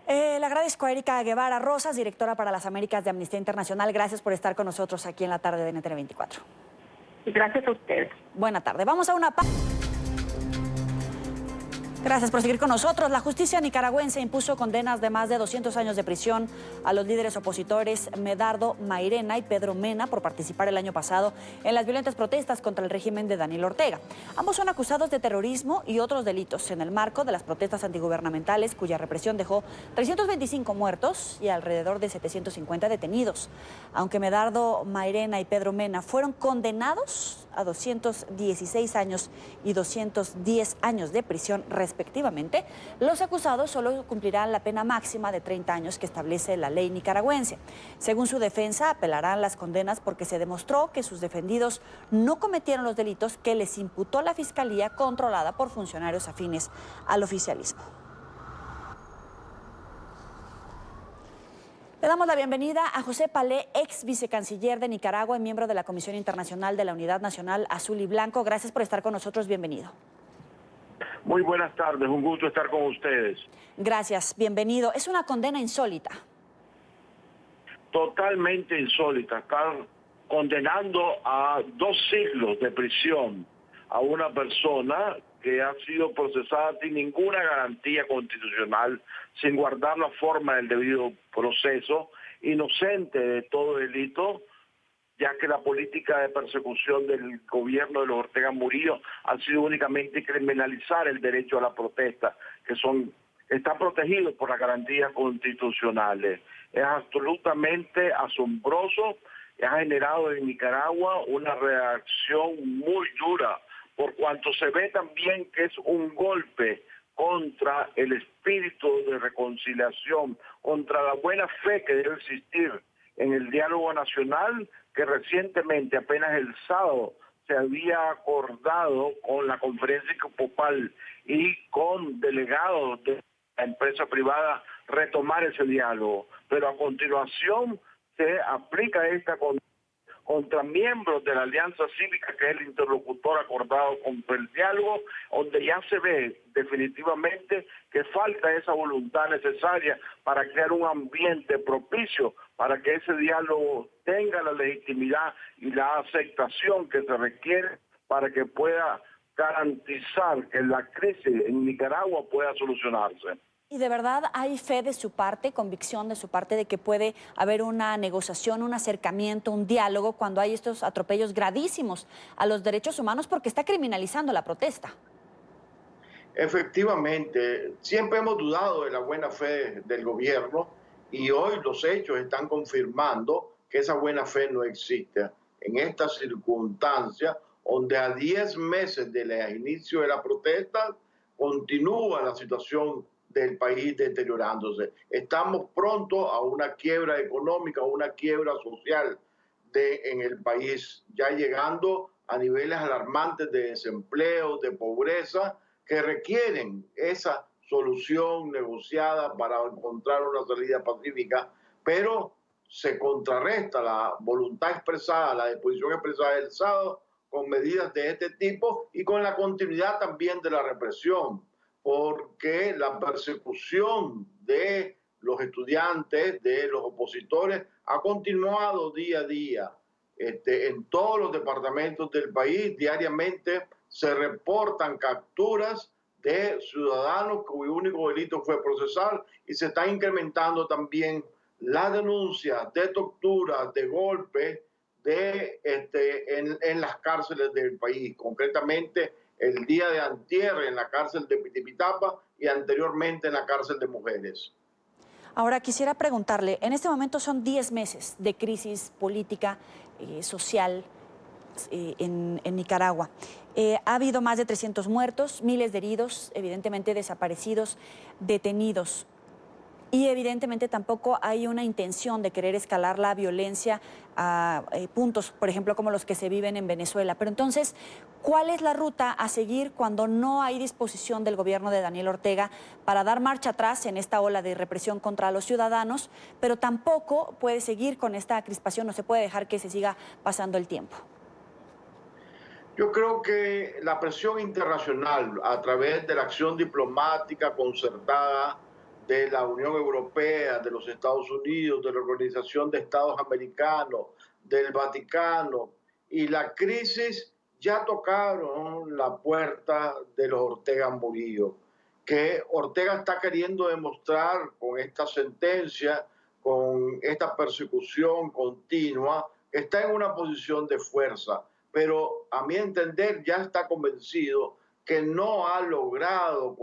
Le agradezco a Erika Guevara Rosas, directora para las Américas de Amnistía Internacional. Gracias por estar con nosotros aquí en la tarde de NTN 24. Gracias a ustedes. Buena tarde. Vamos a una pausa. Gracias por seguir con nosotros. La justicia nicaragüense impuso condenas de más de 200 años de prisión a los líderes opositores Medardo Mairena y Pedro Mena por participar el año pasado en las violentas protestas contra el régimen de Daniel Ortega. Ambos son acusados de terrorismo y otros delitos en el marco de las protestas antigubernamentales, cuya represión dejó 325 muertos y alrededor de 750 detenidos. Aunque Medardo Mairena y Pedro Mena fueron condenados a 216 años y 210 años de prisión respectivamente, los acusados solo cumplirán la pena máxima de 30 años que establece la ley nicaragüense. Según su defensa, apelarán las condenas porque se demostró que sus defendidos no cometieron los delitos que les imputó la Fiscalía controlada por funcionarios afines al oficialismo. Le damos la bienvenida a José Palé, ex vicecanciller de Nicaragua y miembro de la Comisión Internacional de la Unidad Nacional Azul y Blanco. Gracias por estar con nosotros. Bienvenido. Muy buenas tardes, un gusto estar con ustedes. Gracias, bienvenido. Es una condena insólita. Totalmente insólita. Están condenando a 2 siglos de prisión a una persona que ha sido procesada sin ninguna garantía constitucional, sin guardar la forma del debido proceso, inocente de todo delito, ya que la política de persecución del gobierno de los Ortega Murillo ha sido únicamente criminalizar el derecho a la protesta, que están protegidos por las garantías constitucionales. Es absolutamente asombroso y ha generado en Nicaragua una reacción muy dura, por cuanto se ve también que es un golpe contra el espíritu de reconciliación, contra la buena fe que debe existir en el diálogo nacional, que recientemente, apenas el sábado, se había acordado con la conferencia episcopal y con delegados de la empresa privada retomar ese diálogo. Pero a continuación se aplica esta contra miembros de la Alianza Cívica, que es el interlocutor acordado contra el diálogo, donde ya se ve definitivamente que falta esa voluntad necesaria para crear un ambiente propicio para que ese diálogo tenga la legitimidad y la aceptación que se requiere para que pueda garantizar que la crisis en Nicaragua pueda solucionarse. ¿Y de verdad hay fe de su parte, convicción de su parte de que puede haber una negociación, un acercamiento, un diálogo cuando hay estos atropellos gravísimos a los derechos humanos porque está criminalizando la protesta? Efectivamente, siempre hemos dudado de la buena fe del gobierno y hoy los hechos están confirmando que esa buena fe no existe. En esta circunstancia, donde a 10 meses del inicio de la protesta, continúa la situación del país deteriorándose. Estamos pronto a una quiebra económica, a una quiebra social en el país, ya llegando a niveles alarmantes de desempleo, de pobreza, que requieren esa solución negociada para encontrar una salida pacífica, pero se contrarresta la voluntad expresada, la disposición expresada del sábado con medidas de este tipo y con la continuidad también de la represión, porque la persecución de los estudiantes, de los opositores, ha continuado día a día. En todos los departamentos del país diariamente se reportan capturas de ciudadanos cuyo único delito fue procesar y se está incrementando también la denuncia de torturas, de golpes en las cárceles del país, concretamente el día de antier en la cárcel de Pitipitapa y anteriormente en la cárcel de mujeres. Ahora quisiera preguntarle, en este momento son 10 meses de crisis política, social en Nicaragua. Ha habido más de 300 muertos, miles de heridos, evidentemente desaparecidos, detenidos. y evidentemente tampoco hay una intención de querer escalar la violencia a puntos, por ejemplo, como los que se viven en Venezuela. Pero entonces, ¿cuál es la ruta a seguir cuando no hay disposición del gobierno de Daniel Ortega para dar marcha atrás en esta ola de represión contra los ciudadanos, pero tampoco puede seguir con esta crispación, no se puede dejar que se siga pasando el tiempo? Yo creo que la presión internacional a través de la acción diplomática concertada de la Unión Europea, de los Estados Unidos, de la Organización de Estados Americanos, del Vaticano y la crisis ya tocaron la puerta de los Ortega Murillo, que Ortega está queriendo demostrar con esta sentencia, con esta persecución continua, que está en una posición de fuerza. Pero a mi entender ya está convencido que no ha logrado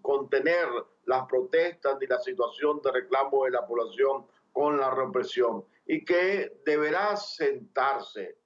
contener las protestas ni la situación de reclamo de la población con la represión y que deberá sentarse.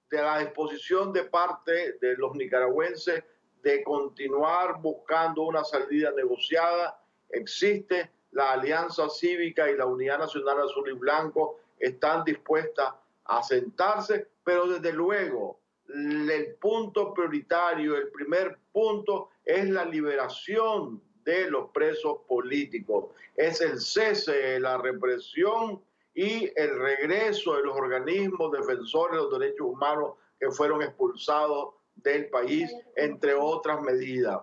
De la disposición de parte de los nicaragüenses de continuar buscando una salida negociada, existe la Alianza Cívica y la Unidad Nacional Azul y Blanco están dispuestas a sentarse, pero desde luego el punto prioritario, el primer punto es la liberación de los presos políticos, es el cese de la represión y el regreso de los organismos defensores de los derechos humanos que fueron expulsados del país, entre otras medidas.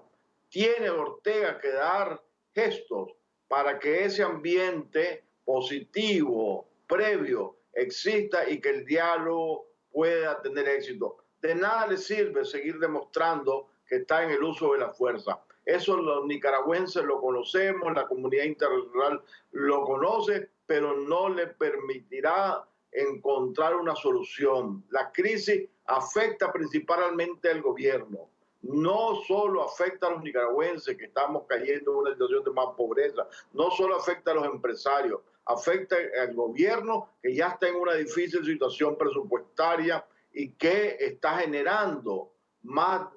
Tiene Ortega que dar gestos para que ese ambiente positivo, previo, exista y que el diálogo pueda tener éxito. De nada le sirve seguir demostrando que está en el uso de la fuerza. Eso los nicaragüenses lo conocemos, la comunidad internacional lo conoce, pero no le permitirá encontrar una solución. La crisis afecta principalmente al gobierno. No solo afecta a los nicaragüenses que estamos cayendo en una situación de más pobreza, no solo afecta a los empresarios, afecta al gobierno que ya está en una difícil situación presupuestaria y que está generando más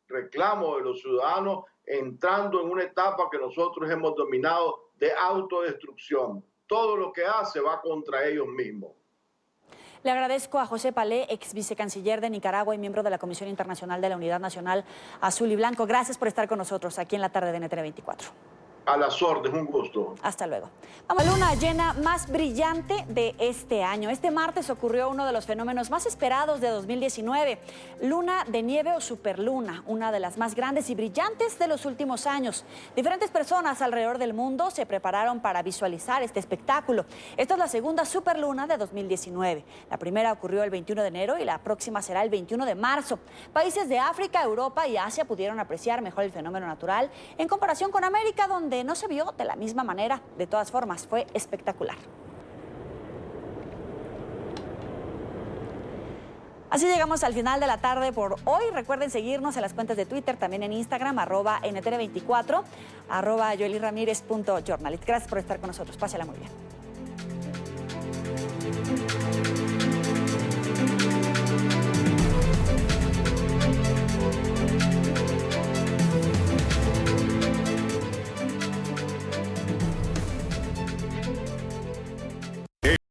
reclamos de los ciudadanos, entrando en una etapa que nosotros hemos dominado de autodestrucción. Todo lo que hace va contra ellos mismos. Le agradezco a José Palé, ex vicecanciller de Nicaragua y miembro de la Comisión Internacional de la Unidad Nacional Azul y Blanco. Gracias por estar con nosotros aquí en la tarde de NTN 24. A las órdenes, un gusto. Hasta luego. Vamos a la luna llena más brillante de este año. Este martes ocurrió uno de los fenómenos más esperados de 2019, luna de nieve o superluna, una de las más grandes y brillantes de los últimos años. Diferentes personas alrededor del mundo se prepararon para visualizar este espectáculo. Esta es la segunda superluna de 2019. La primera ocurrió el 21 de enero y la próxima será el 21 de marzo. Países de África, Europa y Asia pudieron apreciar mejor el fenómeno natural en comparación con América, donde no se vio de la misma manera. De todas formas, fue espectacular. Así llegamos al final de la tarde por hoy. Recuerden seguirnos en las cuentas de Twitter, también en Instagram, @NTN24, @YoelyRamírez.journalist. Gracias por estar con nosotros. Pásela muy bien.